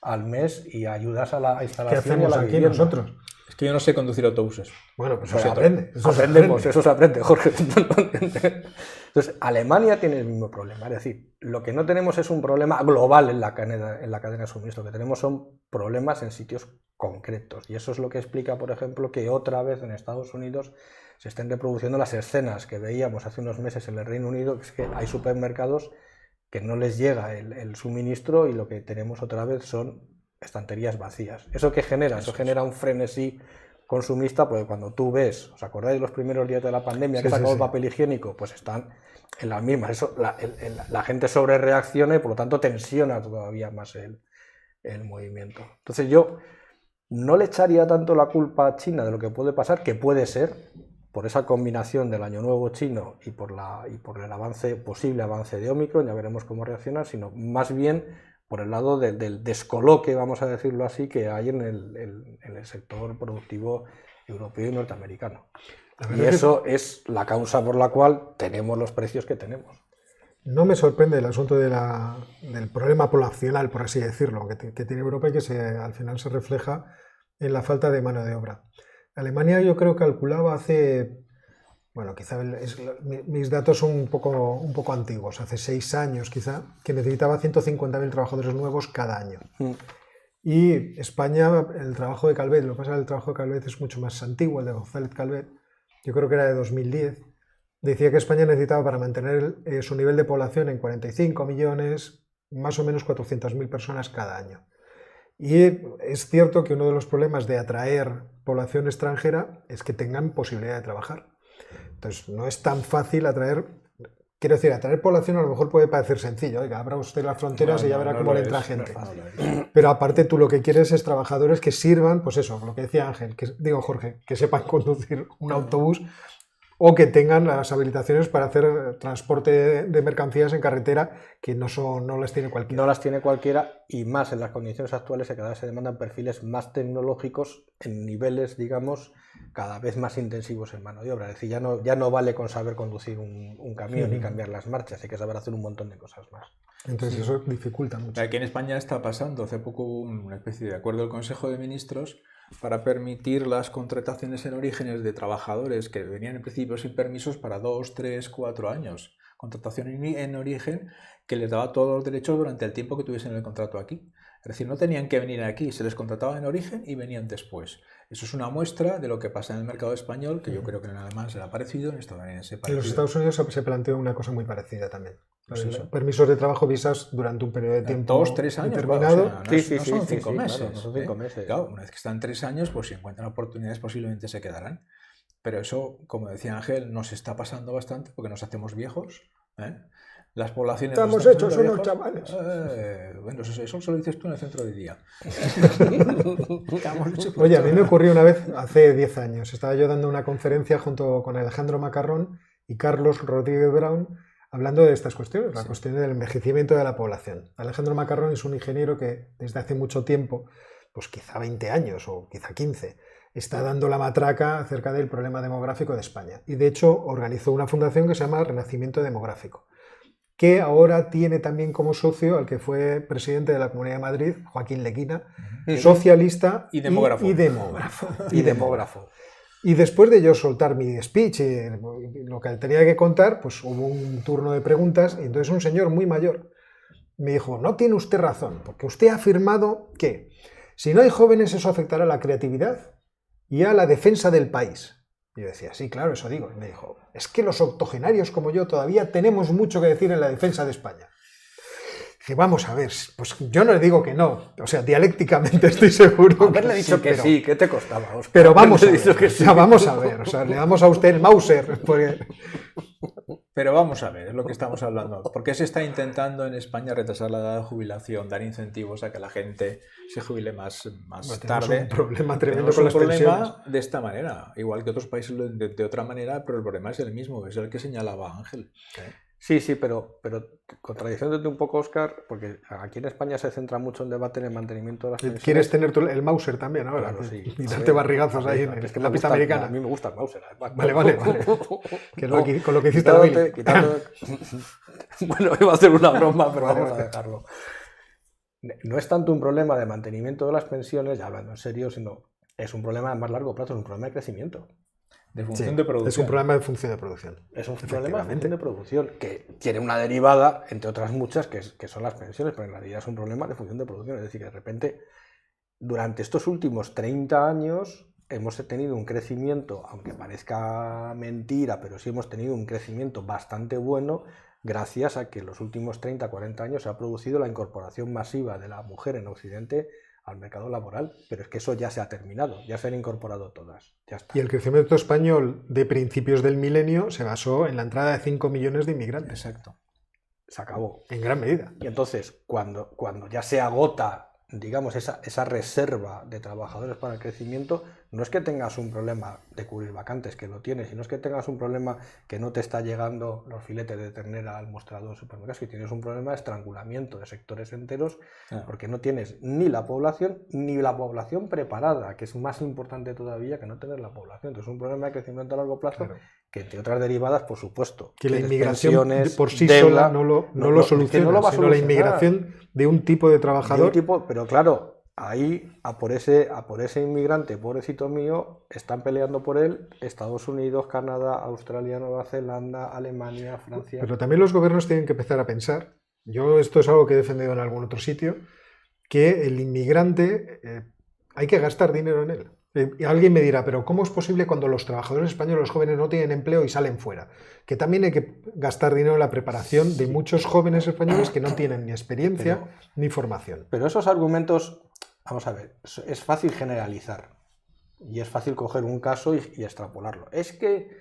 al mes y ayudas a la instalación. ¿Qué hacemos y a la aquí vivienda. nosotros? Es que yo no sé conducir autobuses. Bueno, pues eso se aprende. Eso se aprende, Jorge. Entonces, Alemania tiene el mismo problema. Es decir, lo que no tenemos es un problema global en la cadena de suministro. Lo que tenemos son problemas en sitios concretos. Y eso es lo que explica, por ejemplo, que otra vez en Estados Unidos se estén reproduciendo las escenas que veíamos hace unos meses en el Reino Unido, que es que hay supermercados que no les llega el suministro y lo que tenemos otra vez son estanterías vacías. ¿Eso qué genera? Eso genera un frenesí consumista, porque cuando tú ves, ¿os acordáis de los primeros días de la pandemia que sacó el papel higiénico? Pues están en las mismas. Eso, la gente sobre reacciona y por lo tanto tensiona todavía más el movimiento. Entonces yo no le echaría tanto la culpa a China de lo que puede pasar, que puede ser por esa combinación del Año Nuevo chino y por el posible avance de Omicron, ya veremos cómo reaccionar, sino más bien por el lado del descoloque, vamos a decirlo así, que hay en el sector productivo europeo y norteamericano. Y eso es la causa por la cual tenemos los precios que tenemos. No me sorprende el asunto del problema poblacional, por así decirlo, que tiene Europa y que al final se refleja en la falta de mano de obra. Alemania, yo creo, calculaba hace, bueno, quizá mis datos son un poco antiguos, hace 6 años quizá, que necesitaba 150.000 trabajadores nuevos cada año. Y España, el trabajo de Calvet, lo que pasa es que el trabajo de Calvet es mucho más antiguo, el de González Calvet, yo creo que era de 2010, decía que España necesitaba, para mantener su nivel de población en 45 millones, más o menos 400.000 personas cada año. Y es cierto que uno de los problemas de atraer población extranjera es que tengan posibilidad de trabajar. Entonces, no es tan fácil atraer. Quiero decir, atraer población a lo mejor puede parecer sencillo. Oiga, abra usted las fronteras y ya verá cómo le entra gente. Pero aparte tú lo que quieres es trabajadores que sirvan, pues eso, lo que decía Ángel, Jorge, que sepan conducir un autobús o que tengan las habilitaciones para hacer transporte de mercancías en carretera, que no las tiene cualquiera. No las tiene cualquiera, y más en las condiciones actuales que cada vez se demandan perfiles más tecnológicos en niveles, digamos, cada vez más intensivos en mano de obra. Es decir, ya no vale con saber conducir un camión y cambiar las marchas, hay que saber hacer un montón de cosas más. Entonces eso dificulta mucho. Aquí en España está pasando, hace poco hubo una especie de acuerdo del Consejo de Ministros para permitir las contrataciones en orígenes de trabajadores que venían en principio sin permisos para 2, 3, 4 años. Contratación en origen que les daba todos los derechos durante el tiempo que tuviesen el contrato aquí. Es decir, no tenían que venir aquí, se les contrataba en origen y venían después. Eso es una muestra de lo que pasa en el mercado español, que yo creo que en alemán será parecido, en estadounidense parecido. En los Estados Unidos se planteó una cosa muy parecida también. Pues permisos de trabajo, visas durante un periodo de tiempo 2, 3 años determinado. Claro, o sea, no son 5 meses. Claro, no son 5 meses. Claro, una vez que están 3 años, pues si encuentran oportunidades posiblemente se quedarán. Pero eso, como decía Ángel, nos está pasando bastante porque nos hacemos viejos. Las poblaciones... Estamos hechos unos chavales. Bueno, eso se lo dices tú en el centro de día. Oye, a mí me ocurrió una vez, hace 10 años, estaba yo dando una conferencia junto con Alejandro Macarrón y Carlos Rodríguez Brown, hablando de estas cuestiones, la cuestión del envejecimiento de la población. Alejandro Macarrón es un ingeniero que desde hace mucho tiempo, pues quizá 20 años o quizá 15, está dando la matraca acerca del problema demográfico de España. Y de hecho organizó una fundación que se llama Renacimiento Demográfico, que ahora tiene también como socio al que fue presidente de la Comunidad de Madrid, Joaquín Leguina, socialista y demógrafo. Y demógrafo. Y después de yo soltar mi speech y lo que tenía que contar, pues hubo un turno de preguntas y entonces un señor muy mayor me dijo, no tiene usted razón, porque usted ha afirmado que si no hay jóvenes eso afectará a la creatividad y a la defensa del país. Y yo decía, sí, claro, eso digo. Y me dijo, es que los octogenarios como yo todavía tenemos mucho que decir en la defensa de España. Dije, vamos a ver, pues yo no le digo que no, o sea, dialécticamente estoy seguro. Haberle dicho que sí, ¿qué te costaba, Óscar? Pero vamos a ver, vamos a ver, o sea, le damos a usted el Mauser. Porque... Pero vamos a ver, es lo que estamos hablando. ¿Por qué se está intentando en España retrasar la edad de jubilación, dar incentivos a que la gente se jubile más tarde? Es un problema tremendo con las pensiones. De esta manera, igual que otros países de otra manera, pero el problema es el mismo, es el que señalaba Ángel. Sí, pero contradiciéndote un poco, Óscar, porque aquí en España se centra mucho el debate en el mantenimiento de las pensiones. ¿Quieres tener tú el Mauser también ahora? Claro, sí. Y darte barrigazos ahí en es que la pista americana. A mí me gusta el Mauser. Vale. Que no, con lo que hiciste ahora. Bueno, iba a hacer una broma, pero vamos a dejarlo. No es tanto un problema de mantenimiento de las pensiones, ya hablando en serio, sino es un problema de más largo plazo, es un problema de crecimiento. De función de producción. Es un problema de función de producción. Es un problema de función de producción que tiene una derivada, entre otras muchas, que son las pensiones, pero en realidad es un problema de función de producción. Es decir, que de repente, durante estos últimos 30 años, hemos tenido un crecimiento, aunque parezca mentira, pero sí hemos tenido un crecimiento bastante bueno, gracias a que en los últimos 30, 40 años se ha producido la incorporación masiva de la mujer en Occidente al mercado laboral, pero es que eso ya se ha terminado, ya se han incorporado todas, ya está. Y el crecimiento español de principios del milenio se basó en la entrada de 5 millones de inmigrantes. Exacto. Se acabó. En gran medida. Y entonces, cuando ya se agota, digamos, esa reserva de trabajadores para el crecimiento, no es que tengas un problema de cubrir vacantes, que lo tienes, sino es que tengas un problema que no te está llegando los filetes de ternera al mostrador de supermercados, que tienes un problema de estrangulamiento de sectores enteros, porque no tienes ni la población preparada, que es más importante todavía que no tener la población. Entonces es un problema de crecimiento a largo plazo, que entre otras derivadas, por supuesto, que la inmigración por sí sola no lo soluciona, sino la inmigración de un tipo de trabajador. Pero claro, ahí a por ese inmigrante, pobrecito mío, están peleando por él Estados Unidos, Canadá, Australia, Nueva Zelanda, Alemania, Francia. Pero también los gobiernos tienen que empezar a pensar, yo esto es algo que he defendido en algún otro sitio, que el inmigrante hay que gastar dinero en él. Y alguien me dirá, pero ¿cómo es posible cuando los trabajadores españoles, los jóvenes, no tienen empleo y salen fuera? Que también hay que gastar dinero en la preparación de muchos jóvenes españoles que no tienen ni experiencia ni formación. Pero esos argumentos, vamos a ver, es fácil generalizar y es fácil coger un caso y extrapolarlo. Es que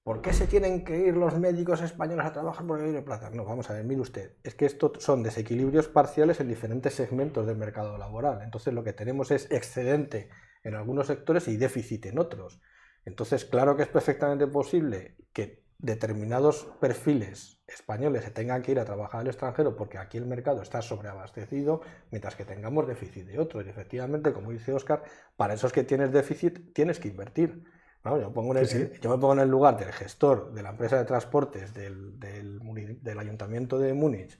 ¿por qué se tienen que ir los médicos españoles a trabajar por el libre plaza? No, vamos a ver, mire usted, es que esto son desequilibrios parciales en diferentes segmentos del mercado laboral. Entonces lo que tenemos es excedente en algunos sectores y déficit en otros. Entonces, claro que es perfectamente posible que determinados perfiles españoles se tengan que ir a trabajar al extranjero porque aquí el mercado está sobreabastecido, mientras que tengamos déficit de otros. Y efectivamente, como dice Óscar, para esos que tienes déficit tienes que invertir. ¿No? Yo me pongo en el lugar del gestor de la empresa de transportes del Ayuntamiento de Múnich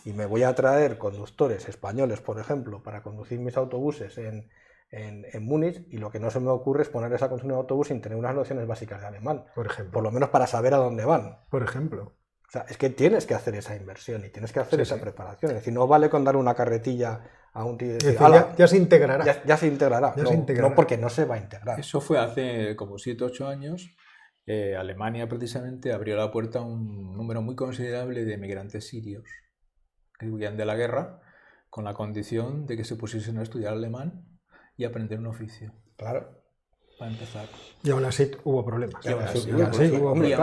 y me voy a traer conductores españoles, por ejemplo, para conducir mis autobuses en Múnich, y lo que no se me ocurre es poner esa conducción de autobús sin tener unas nociones básicas de alemán, por ejemplo. Por lo menos para saber a dónde van. Por ejemplo. O sea, es que tienes que hacer esa inversión y tienes que hacer esa preparación. Es decir, no vale con dar una carretilla a un tío y decir, ya se integrará. Ya se integrará. No, porque no se va a integrar. Eso fue hace como 7 o 8 años. Alemania precisamente abrió la puerta a un número muy considerable de migrantes sirios que huían de la guerra con la condición de que se pusiesen a estudiar alemán y aprender un oficio. Claro. Para empezar. Y aún así hubo problemas. Y aún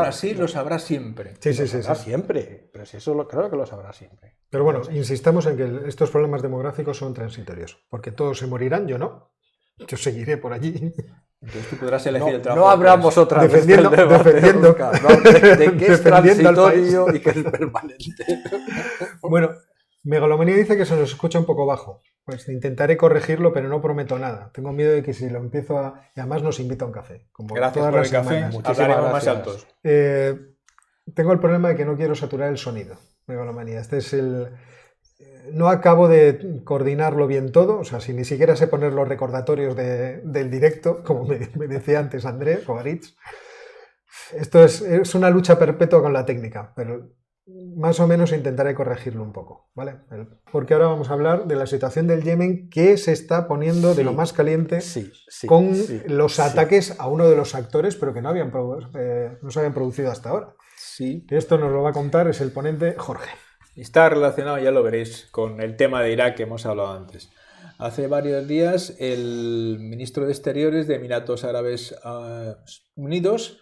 así lo sabrá siempre. Sí. Siempre. Pero si eso claro que lo sabrá siempre. Pero bueno, insistamos en que estos problemas demográficos son transitorios. Porque todos se morirán, yo no. Yo seguiré por allí. Entonces tú podrás elegir el trabajo. No abramos otra vez defendiendo de qué es transitorio y qué es permanente. Bueno, Megalomanía dice que se nos escucha un poco bajo. Pues intentaré corregirlo, pero no prometo nada. Tengo miedo de que si lo empiezo a... Y además nos invita a un café. Como gracias por el café. Hablaremos más altos. Tengo el problema de que no quiero saturar el sonido. Megalomanía. No acabo de coordinarlo bien todo. O sea, si ni siquiera sé poner los recordatorios del directo, como me decía antes Andrés o Aritz. Esto es una lucha perpetua con la técnica, pero... más o menos intentaré corregirlo un poco, ¿vale? Porque ahora vamos a hablar de la situación del Yemen, que se está poniendo de lo más caliente con los ataques a uno de los actores, pero que no se habían producido hasta ahora. Sí. Esto nos lo va a contar, es el ponente Jorge. Está relacionado, ya lo veréis, con el tema de Irak que hemos hablado antes. Hace varios días el ministro de Exteriores de Emiratos Árabes Unidos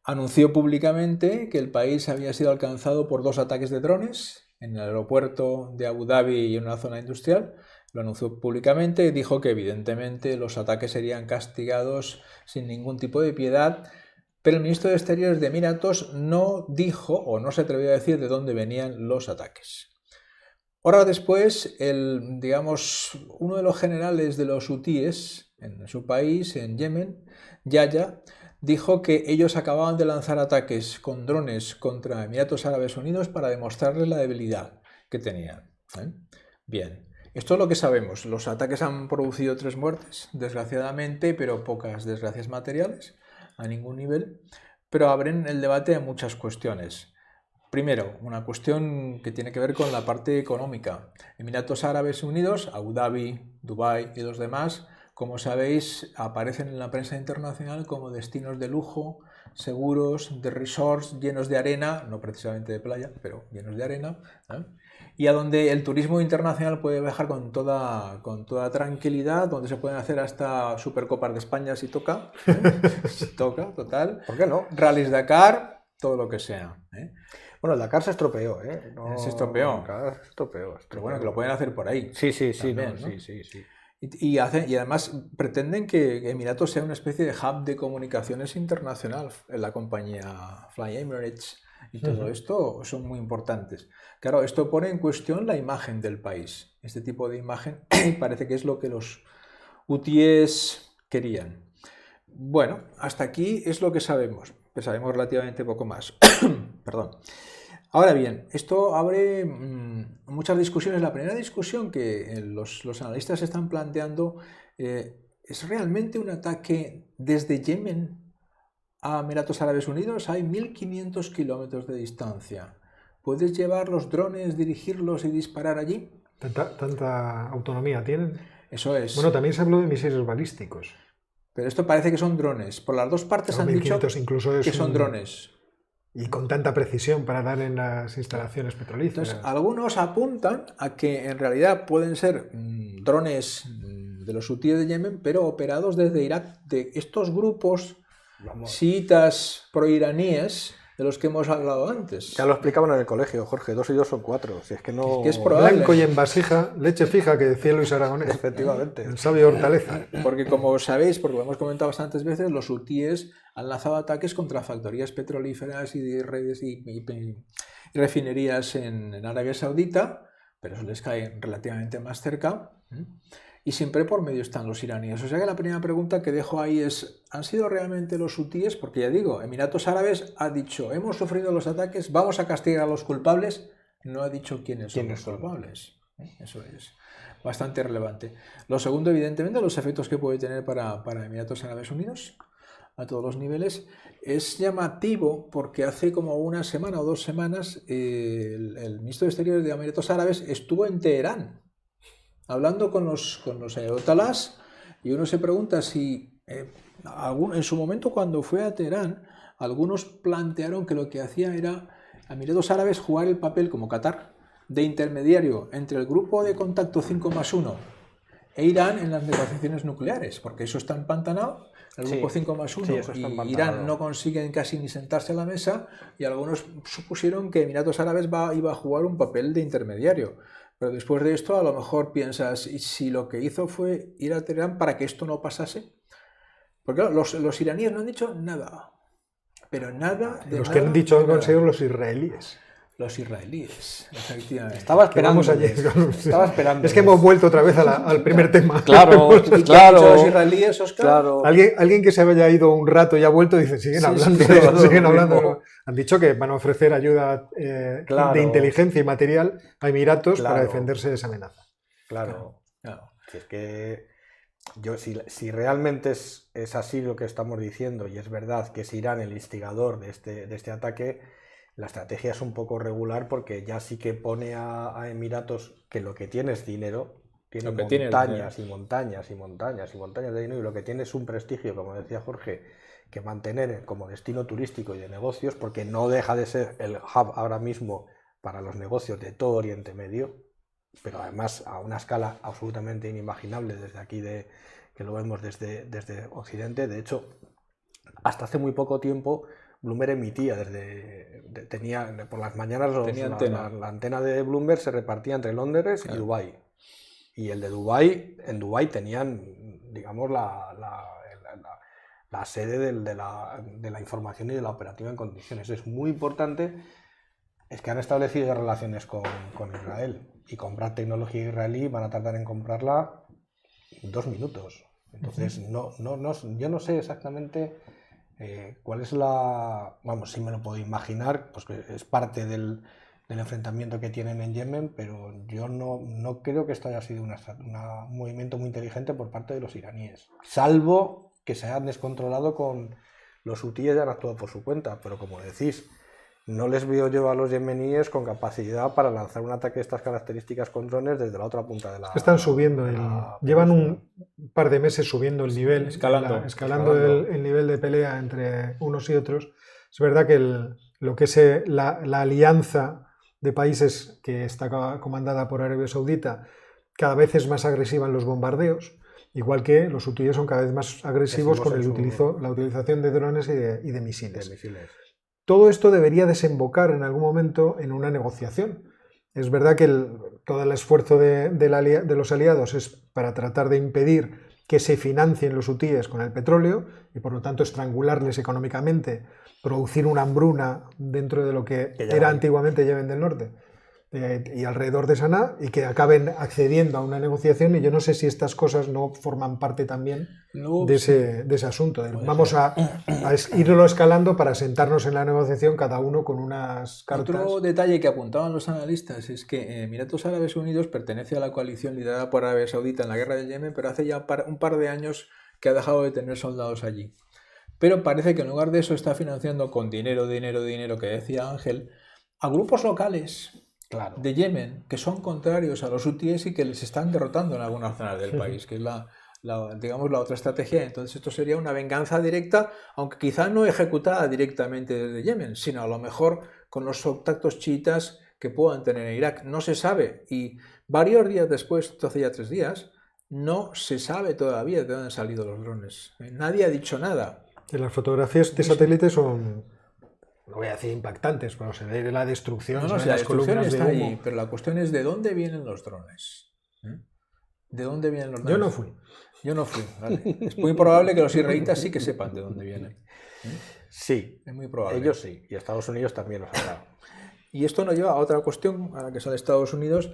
anunció públicamente que el país había sido alcanzado por 2 ataques de drones en el aeropuerto de Abu Dhabi y en una zona industrial. Lo anunció públicamente y dijo que evidentemente los ataques serían castigados sin ningún tipo de piedad, pero el ministro de Exteriores de Emiratos no dijo o no se atrevió a decir de dónde venían los ataques. Horas después, uno de los generales de los hutíes en su país, en Yemen, Yahya, dijo que ellos acababan de lanzar ataques con drones contra Emiratos Árabes Unidos para demostrarles la debilidad que tenían. Bien, esto es lo que sabemos. Los ataques han producido 3 muertes, desgraciadamente, pero pocas desgracias materiales, a ningún nivel, pero abren el debate a muchas cuestiones. Primero, una cuestión que tiene que ver con la parte económica. Emiratos Árabes Unidos, Abu Dhabi, Dubái y los demás, como sabéis, aparecen en la prensa internacional como destinos de lujo, seguros, de resorts llenos de arena, no precisamente de playa, pero llenos de arena, y a donde el turismo internacional puede viajar con toda tranquilidad, donde se pueden hacer hasta Supercopas de España si toca, si toca, total. ¿Por qué no? Rallys Dakar, todo lo que sea. Bueno, el Dakar se estropeó, Se estropeó. Pero bueno, que lo pueden hacer por ahí. Sí. También, ¿no? Sí. Y además pretenden que Emiratos sea una especie de hub de comunicaciones internacional. La compañía Fly Emirates y todo esto son muy importantes. Claro, esto pone en cuestión la imagen del país. Este tipo de imagen parece que es lo que los hutíes querían. Bueno, hasta aquí es lo que sabemos. Pues sabemos relativamente poco más. Perdón. Ahora bien, esto abre muchas discusiones. La primera discusión que los analistas están planteando es realmente un ataque desde Yemen a Emiratos Árabes Unidos. Hay 1.500 kilómetros de distancia. ¿Puedes llevar los drones, dirigirlos y disparar allí? ¿Tanta autonomía tienen? Eso es. Bueno, también se habló de misiles balísticos. Pero esto parece que son drones. Por las dos partes han dicho que son drones. Y con tanta precisión para dar en las instalaciones petrolíferas. Entonces, algunos apuntan a que en realidad pueden ser drones de los hutíes de Yemen, pero operados desde Irak, de estos grupos chiitas proiraníes de los que hemos hablado antes. Ya lo explicaban en el colegio, Jorge, 2 y 2 son 4. Si es que no... Es que es probable. Blanco y en vasija, leche fija, que decía Luis Aragonés. Efectivamente. El sabio Hortaleza. Porque como sabéis, porque lo hemos comentado bastantes veces, los hutíes han lanzado ataques contra factorías petrolíferas y de redes y refinerías en Arabia Saudita, pero eso les cae relativamente más cerca. Y siempre por medio están los iraníes. O sea que la primera pregunta que dejo ahí es, ¿han sido realmente los hutíes? Porque ya digo, Emiratos Árabes ha dicho, hemos sufrido los ataques, vamos a castigar a los culpables. No ha dicho quiénes son los culpables. Eso es bastante relevante. Lo segundo, evidentemente, los efectos que puede tener para Emiratos Árabes Unidos a todos los niveles. Es llamativo porque hace como una semana o 2 semanas el ministro de Exteriores de Emiratos Árabes estuvo en Teherán hablando con los ayatolás, y uno se pregunta si en su momento cuando fue a Teherán, algunos plantearon que lo que hacía era a Emiratos Árabes jugar el papel como Qatar de intermediario entre el grupo de contacto 5+1 e Irán en las negociaciones nucleares, porque eso está empantanado, el grupo 5+1 y Irán no consiguen casi ni sentarse a la mesa, y algunos supusieron que Emiratos Árabes iba a jugar un papel de intermediario. Pero después de esto, a lo mejor piensas, ¿y si lo que hizo fue ir a Teherán para que esto no pasase? Porque claro, los iraníes no han dicho nada, pero nada de Los nada, que han dicho algo han nada. sido los israelíes. Los israelíes, efectivamente. Estaba esperando. Estaba esperando. Es que hemos vuelto otra vez al primer tema. Claro, ¿Y qué han claro. dicho los israelíes, Óscar? Claro. Alguien que se haya ido un rato y ha vuelto dice, siguen hablando, siguen hablando. Han dicho que van a ofrecer ayuda de inteligencia y material a Emiratos para defenderse de esa amenaza. Claro. Si es que si realmente es así lo que estamos diciendo, y es verdad que es Irán el instigador de este ataque, la estrategia es un poco regular, porque ya sí que pone a Emiratos, que lo que tiene es dinero, tiene montañas y montañas y montañas y montañas de dinero, y lo que tiene es un prestigio, como decía Jorge, que mantener como destino turístico y de negocios, porque no deja de ser el hub ahora mismo para los negocios de todo Oriente Medio, pero además a una escala absolutamente inimaginable desde aquí, que lo vemos desde Occidente. De hecho, hasta hace muy poco tiempo Bloomberg emitía tenía por las mañanas la antena de Bloomberg se repartía entre Londres y Dubái, y el de Dubái, en Dubái tenían, digamos, la sede de la información y de la operativa en condiciones. Es muy importante, es que han establecido relaciones con Israel, y comprar tecnología israelí van a tardar en comprarla 2 minutos. Entonces yo no sé exactamente cuál es vamos, si me lo puedo imaginar, pues que es parte del enfrentamiento que tienen en Yemen, pero yo no creo que esto haya sido un movimiento muy inteligente por parte de los iraníes, salvo que se hayan descontrolado con los hutíes y han actuado por su cuenta. Pero como decís, no les veo yo a los yemeníes con capacidad para lanzar un ataque de estas características con drones desde la otra punta de la... Están subiendo, llevan un par de meses subiendo el nivel, escalando el nivel de pelea entre unos y otros. Es verdad que lo que es la alianza de países que está comandada por Arabia Saudita cada vez es más agresiva en los bombardeos, igual que los hutíes son cada vez más agresivos con la utilización de drones y de misiles. Todo esto debería desembocar en algún momento en una negociación. Es verdad que todo el esfuerzo de los aliados es para tratar de impedir que se financien los hutíes con el petróleo y por lo tanto estrangularles económicamente, producir una hambruna dentro de lo que era antiguamente Yemen del Norte y alrededor de Saná, y que acaben accediendo a una negociación. Y yo no sé si estas cosas no forman parte también de ese asunto. Vamos a irlo escalando para sentarnos en la negociación cada uno con unas cartas. Otro detalle que apuntaban los analistas es que Emiratos Árabes Unidos pertenece a la coalición liderada por Arabia Saudita en la guerra de Yemen, pero hace ya un par de años que ha dejado de tener soldados allí. Pero parece que en lugar de eso está financiando con dinero que decía Ángel, a grupos locales de Yemen que son contrarios a los hutíes y que les están derrotando en algunas zonas del país, que es digamos, la otra estrategia. Entonces esto sería una venganza directa, aunque quizá no ejecutada directamente desde Yemen, sino a lo mejor con los contactos chiitas que puedan tener en Irak. No se sabe, y varios días después, hace ya 3 días, no se sabe todavía de dónde han salido los drones. Nadie ha dicho nada. Y las fotografías de satélite son, no voy a decir impactantes, pero se ve la destrucción, No, se si ven la las destrucción columnas está de humo. ahí, pero la cuestión es de dónde vienen los drones. ¿De dónde vienen los Yo drones? no fui. Yo no fui, vale. Es muy probable que los israelitas sí que sepan de dónde vienen. Sí, Es muy probable. ellos sí, y Estados Unidos también lo sabrá. Y esto nos lleva a otra cuestión, a la que sale Estados Unidos.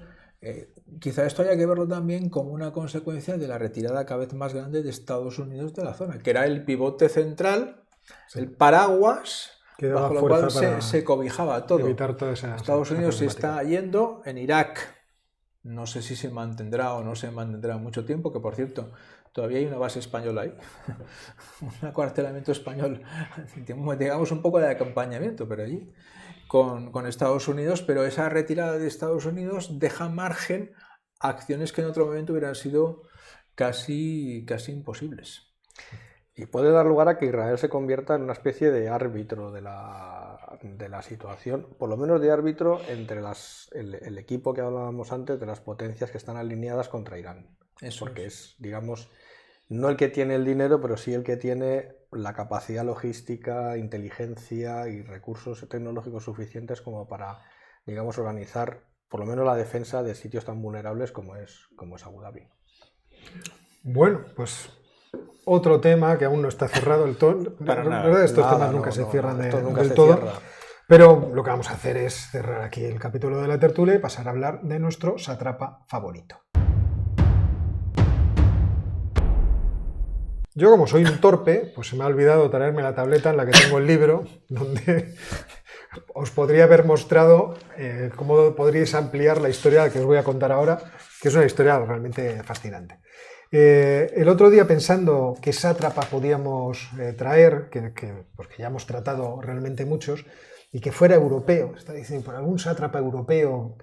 Quizá esto haya que verlo también como una consecuencia de la retirada cada vez más grande de Estados Unidos de la zona, que era el pivote central, el paraguas Que daba bajo lo fuerza cual para se cobijaba todo. evitar toda esa Estados Unidos se problemática. está yendo en Irak. No sé si se mantendrá o no se mantendrá mucho tiempo, que por cierto, todavía hay una base española ahí, un acuartelamiento español, digamos un poco de acompañamiento, pero allí, con Estados Unidos, pero esa retirada de Estados Unidos deja margen a acciones que en otro momento hubieran sido casi imposibles. Y puede dar lugar a que Israel se convierta en una especie de árbitro de la situación, por lo menos de árbitro entre el equipo que hablábamos antes de las potencias que están alineadas contra Irán. Eso Porque es, digamos, no el que tiene el dinero, pero sí el que tiene la capacidad logística, inteligencia y recursos tecnológicos suficientes como para, digamos, organizar por lo menos la defensa de sitios tan vulnerables como es Abu Dhabi. Bueno, pues otro tema que aún no está cerrado del todo. Para La nada. verdad, estos Nada, temas nunca no, se no, cierran esto nunca del se todo. cierra. Pero lo que vamos a hacer es cerrar aquí el capítulo de la tertulia y pasar a hablar de nuestro sátrapa favorito. Yo, como soy un torpe, pues se me ha olvidado traerme la tableta en la que tengo el libro, donde os podría haber mostrado cómo podríais ampliar la historia que os voy a contar ahora, que es una historia realmente fascinante. El otro día, pensando qué sátrapa podíamos traer, pues que ya hemos tratado realmente muchos, y que fuera europeo, está diciendo, por algún sátrapa europeo.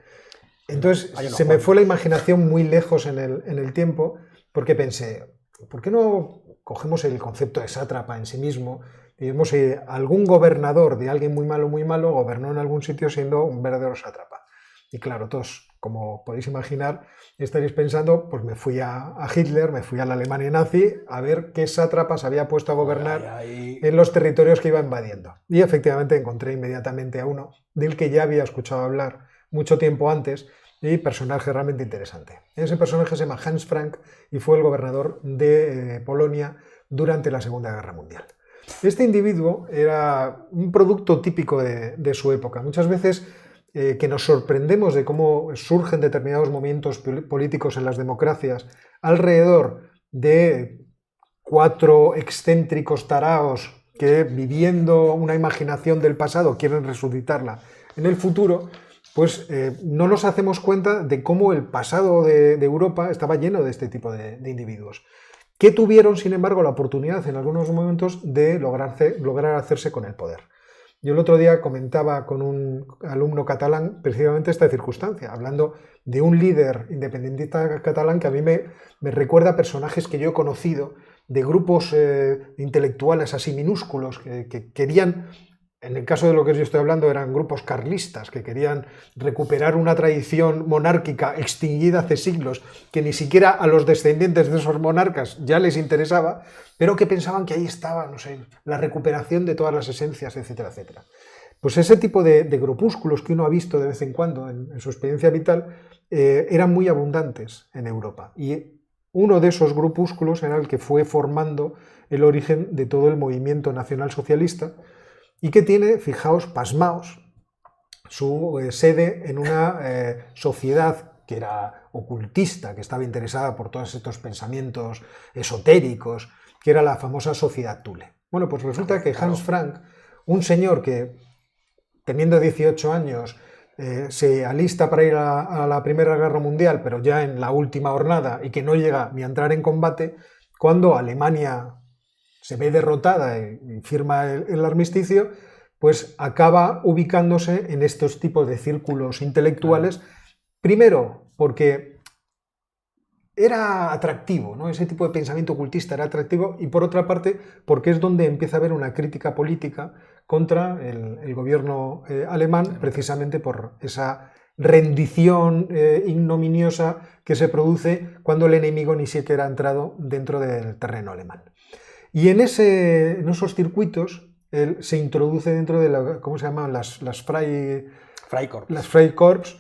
Entonces se me fue la imaginación muy lejos en el tiempo, porque pensé, ¿por qué no cogemos el concepto de sátrapa en sí mismo? Digamos, si algún gobernador de alguien muy malo gobernó en algún sitio siendo un verdadero sátrapa. Y claro, todos, como podéis imaginar, estaréis pensando, pues me fui a Hitler, me fui a la Alemania nazi a ver qué sátrapas había puesto a gobernar en los territorios que iba invadiendo. Y efectivamente encontré inmediatamente a uno del que ya había escuchado hablar mucho tiempo antes y personaje realmente interesante. Ese personaje se llama Hans Frank y fue el gobernador de Polonia durante la Segunda Guerra Mundial. Este individuo era un producto típico de su época. Muchas veces que nos sorprendemos de cómo surgen determinados movimientos políticos en las democracias alrededor de 4 excéntricos taraos que, viviendo una imaginación del pasado, quieren resucitarla en el futuro, pues no nos hacemos cuenta de cómo el pasado de Europa estaba lleno de este tipo de individuos, que tuvieron, sin embargo, la oportunidad en algunos momentos de lograr hacerse con el poder. Yo el otro día comentaba con un alumno catalán precisamente esta circunstancia, hablando de un líder independentista catalán que a mí me recuerda a personajes que yo he conocido, de grupos intelectuales así minúsculos que querían, en el caso de lo que yo estoy hablando, eran grupos carlistas que querían recuperar una tradición monárquica extinguida hace siglos, que ni siquiera a los descendientes de esos monarcas ya les interesaba, pero que pensaban que ahí estaba, no sé, la recuperación de todas las esencias, etcétera, etcétera. Pues ese tipo de grupúsculos que uno ha visto de vez en cuando en su experiencia vital eran muy abundantes en Europa. Y uno de esos grupúsculos era el que fue formando el origen de todo el movimiento nacionalsocialista, y que tiene, fijaos, pasmaos, su sede en una sociedad que era ocultista, que estaba interesada por todos estos pensamientos esotéricos, que era la famosa Sociedad Thule. Bueno, pues resulta que Hans Frank, un señor que, teniendo 18 años, se alista para ir a la Primera Guerra Mundial, pero ya en la última jornada, y que no llega ni a entrar en combate, cuando Alemania se ve derrotada y firma el armisticio, pues acaba ubicándose en estos tipos de círculos intelectuales, primero porque era atractivo, ¿no? Ese tipo de pensamiento ocultista era atractivo, y por otra parte porque es donde empieza a haber una crítica política contra el gobierno alemán, precisamente por esa rendición ignominiosa que se produce cuando el enemigo ni siquiera ha entrado dentro del terreno alemán. Y en esos circuitos él se introduce dentro de ¿cómo se llaman? Las Freikorps,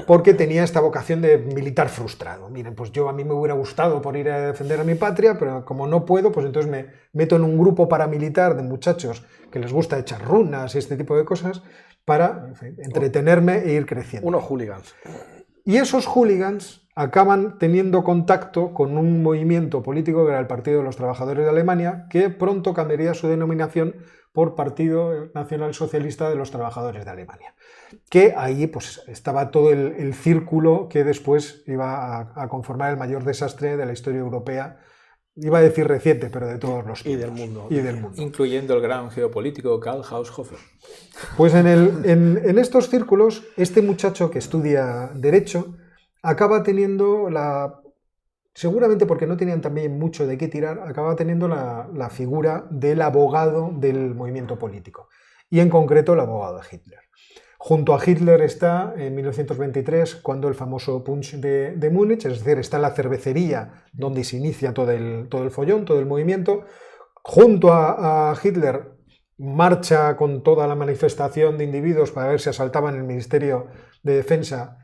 porque tenía esta vocación de militar frustrado. Miren, pues a mí me hubiera gustado por ir a defender a mi patria, pero como no puedo, pues entonces me meto en un grupo paramilitar de muchachos que les gusta echar runas y este tipo de cosas para, en fin, entretenerme e ir creciendo. Unos hooligans. Y esos hooligans acaban teniendo contacto con un movimiento político que era el Partido de los Trabajadores de Alemania, que pronto cambiaría su denominación por Partido Nacional Socialista de los Trabajadores de Alemania. Que ahí pues, estaba todo el círculo que después iba a conformar el mayor desastre de la historia europea, iba a decir reciente, pero de todos los tiempos. Y del mundo. Incluyendo el gran geopolítico Karl Haushofer. Pues en estos círculos, este muchacho que estudia Derecho acaba teniendo seguramente porque no tenían también mucho de qué tirar, acaba teniendo la figura del abogado del movimiento político, y en concreto el abogado de Hitler. Junto a Hitler está, en 1923, cuando el famoso Punch de Múnich, es decir, está la cervecería donde se inicia todo el follón, todo el movimiento. Junto a Hitler marcha con toda la manifestación de individuos para ver si asaltaban el Ministerio de Defensa,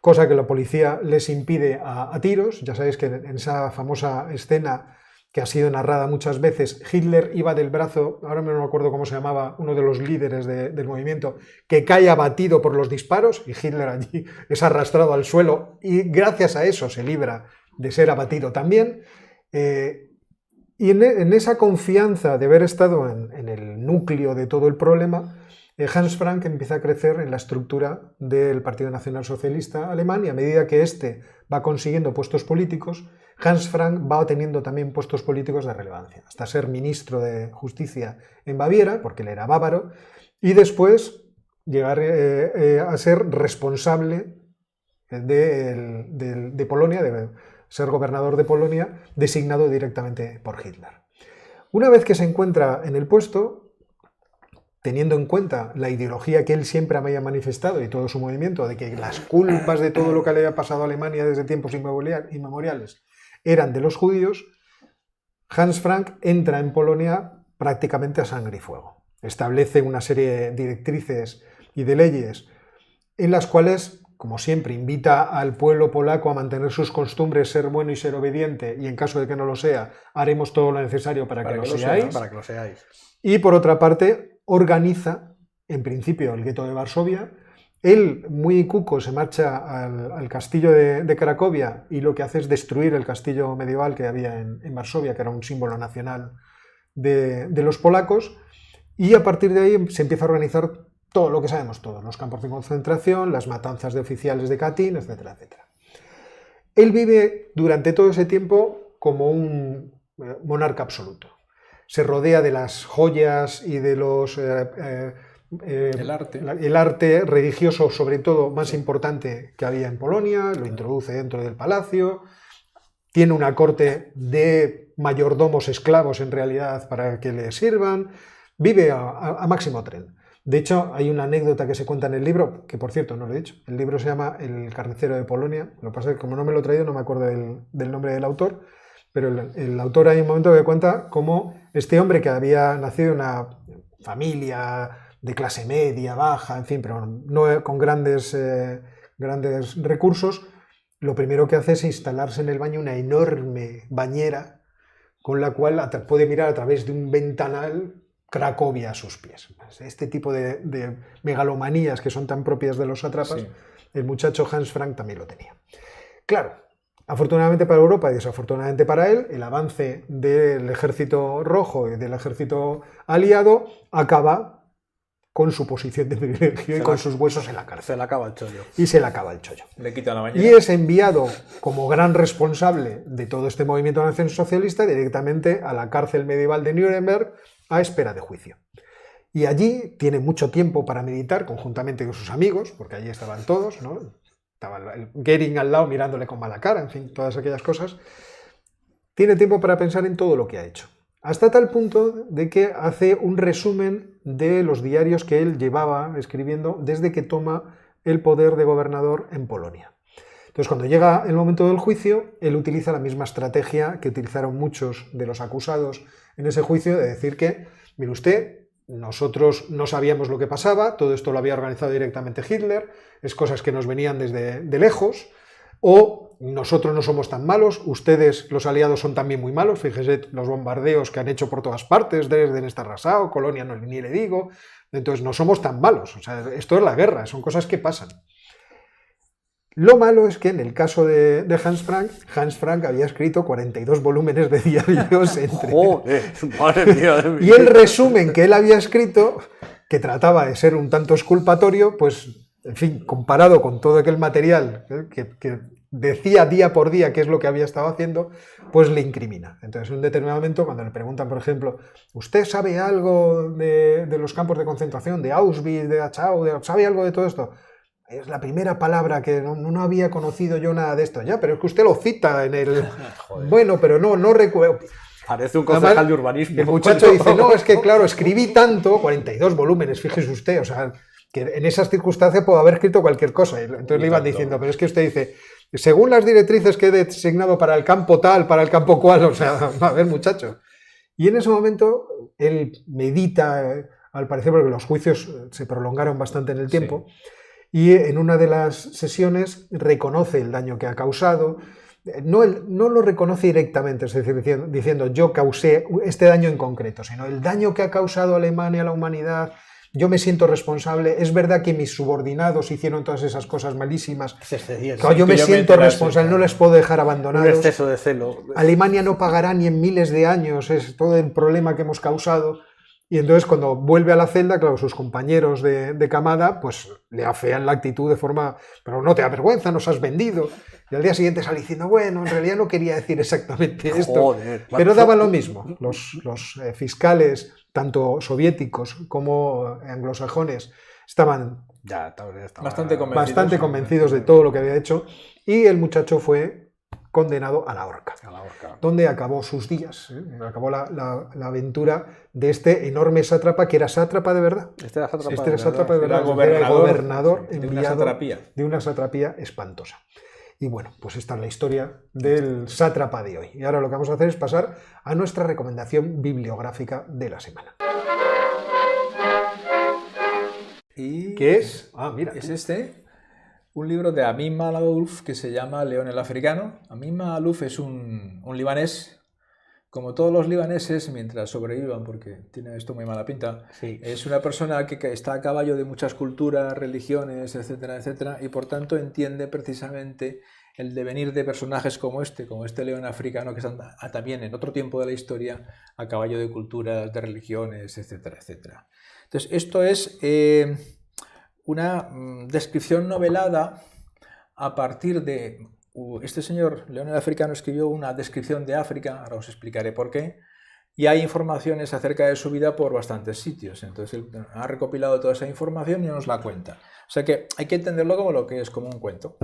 cosa que la policía les impide a tiros. Ya sabéis que en esa famosa escena que ha sido narrada muchas veces, Hitler iba del brazo, ahora no me acuerdo cómo se llamaba, uno de los líderes del movimiento, que cae abatido por los disparos, y Hitler allí es arrastrado al suelo, y gracias a eso se libra de ser abatido también. Y en esa confianza de haber estado en el núcleo de todo el problema, Hans Frank empieza a crecer en la estructura del Partido Nacional Socialista alemán, y a medida que éste va consiguiendo puestos políticos, Hans Frank va teniendo también puestos políticos de relevancia, hasta ser ministro de Justicia en Baviera, porque él era bávaro, y después llegar a ser responsable de Polonia, de ser gobernador de Polonia, designado directamente por Hitler. Una vez que se encuentra en el puesto, teniendo en cuenta la ideología que él siempre había manifestado y todo su movimiento, de que las culpas de todo lo que le había pasado a Alemania desde tiempos inmemoriales eran de los judíos, Hans Frank entra en Polonia prácticamente a sangre y fuego. Establece una serie de directrices y de leyes en las cuales, como siempre, invita al pueblo polaco a mantener sus costumbres, ser bueno y ser obediente, y en caso de que no lo sea, haremos todo lo necesario para que lo seáis. Y por otra parte, organiza, en principio, el gueto de Varsovia. Él, muy cuco, se marcha al castillo de Cracovia, y lo que hace es destruir el castillo medieval que había en Varsovia, que era un símbolo nacional de los polacos, y a partir de ahí se empieza a organizar todo lo que sabemos todos, los campos de concentración, las matanzas de oficiales de Katyn, etcétera, etcétera. Él vive durante todo ese tiempo como un monarca absoluto. Se rodea de las joyas y de el arte religioso, sobre todo, más importante que había en Polonia, lo introduce dentro del palacio, tiene una corte de mayordomos esclavos en realidad para que le sirvan, vive a máximo tren. De hecho, hay una anécdota que se cuenta en el libro, que por cierto no lo he dicho, el libro se llama El carnicero de Polonia, lo que pasa es que como no me lo he traído no me acuerdo del nombre del autor, pero el autor hay un momento que cuenta cómo este hombre, que había nacido en una familia de clase media, baja, en fin, pero no con grandes recursos, lo primero que hace es instalarse en el baño una enorme bañera con la cual puede mirar a través de un ventanal Cracovia a sus pies. Este tipo de megalomanías que son tan propias de los sátrapas, sí. El muchacho Hans Frank también lo tenía. Claro, afortunadamente para Europa y desafortunadamente para él, el avance del ejército rojo y del ejército aliado acaba con su posición de privilegio y con sus huesos en la cárcel. Se le acaba el chollo. Y se le acaba el chollo. Le quitan la bañera. Y es enviado como gran responsable de todo este movimiento nacionalsocialista directamente a la cárcel medieval de Nuremberg a espera de juicio. Y allí tiene mucho tiempo para meditar conjuntamente con sus amigos, porque allí estaban todos, ¿no? Estaba el Goering al lado mirándole con mala cara, en fin, todas aquellas cosas. Tiene tiempo para pensar en todo lo que ha hecho. Hasta tal punto de que hace un resumen de los diarios que él llevaba escribiendo desde que toma el poder de gobernador en Polonia. Entonces, cuando llega el momento del juicio, él utiliza la misma estrategia que utilizaron muchos de los acusados en ese juicio, de decir que, mire usted, nosotros no sabíamos lo que pasaba, todo esto lo había organizado directamente Hitler, es cosas que nos venían desde de lejos, o nosotros no somos tan malos, ustedes, los aliados, son también muy malos, fíjese los bombardeos que han hecho por todas partes, Dresden está arrasado, Colonia no, ni le digo, entonces no somos tan malos, o sea, esto es la guerra, son cosas que pasan. Lo malo es que en el caso de Hans Frank había escrito 42 volúmenes de diarios entre... ¡Joder! ¡Madre mía de mi Y el resumen que él había escrito, que trataba de ser un tanto exculpatorio, pues, en fin, comparado con todo aquel material que decía día por día qué es lo que había estado haciendo, pues le incrimina. Entonces, en un determinado momento, cuando le preguntan, por ejemplo, ¿usted sabe algo de los campos de concentración, de Auschwitz, de Dachau, sabe algo de todo esto? Es la primera palabra que no había conocido yo nada de esto. Ya, pero es que usted lo cita en el... Bueno, pero no recuerdo. Parece un concejal de urbanismo. El muchacho dice, no, es que claro, escribí tanto, 42 volúmenes, fíjese usted, o sea, que en esas circunstancias puedo haber escrito cualquier cosa. Y entonces le iban diciendo, pero es que usted dice, según las directrices que he designado para el campo tal, para el campo cual, o sea, a ver, muchacho. Y en ese momento él medita, al parecer, porque los juicios se prolongaron bastante en el tiempo, sí. Y en una de las sesiones reconoce el daño que ha causado, no lo reconoce directamente, es decir, diciendo yo causé este daño en concreto, sino el daño que ha causado Alemania a la humanidad, yo me siento responsable, es verdad que mis subordinados hicieron todas esas cosas malísimas, claro, yo me siento responsable, no les puedo dejar abandonados, un exceso de celo. Alemania no pagará ni en miles de años, es todo el problema que hemos causado. Y entonces cuando vuelve a la celda, claro, sus compañeros de camada pues le afean la actitud de forma, pero no te da vergüenza, nos has vendido. Y al día siguiente sale diciendo, bueno, en realidad no quería decir exactamente esto. Joder, pero daba lo mismo. Los fiscales, tanto soviéticos como anglosajones, estaban bastante convencidos de todo lo que había hecho. Y el muchacho fue condenado a la horca, donde acabó sus días, acabó la aventura de este enorme sátrapa, que era sátrapa de verdad. Este era sátrapa, de verdad. Era gobernador enviado de una satrapía espantosa. Y bueno, pues esta es la historia del sátrapa de hoy. Y ahora lo que vamos a hacer es pasar a nuestra recomendación bibliográfica de la semana. ¿Y qué es? Mira. Es un libro de Amin Maalouf que se llama León el Africano. Amin Maalouf es un libanés, como todos los libaneses, mientras sobrevivan, porque tiene esto muy mala pinta. Sí. Es una persona que está a caballo de muchas culturas, religiones, etcétera, etcétera, y por tanto entiende precisamente el devenir de personajes como este león africano, que están también en otro tiempo de la historia a caballo de culturas, de religiones, etcétera, etcétera. Entonces, esto es una descripción novelada a partir de... Este señor, León el Africano, escribió una descripción de África, ahora os explicaré por qué, y hay informaciones acerca de su vida por bastantes sitios. Entonces, él ha recopilado toda esa información y nos la cuenta. O sea que hay que entenderlo como lo que es, como un cuento.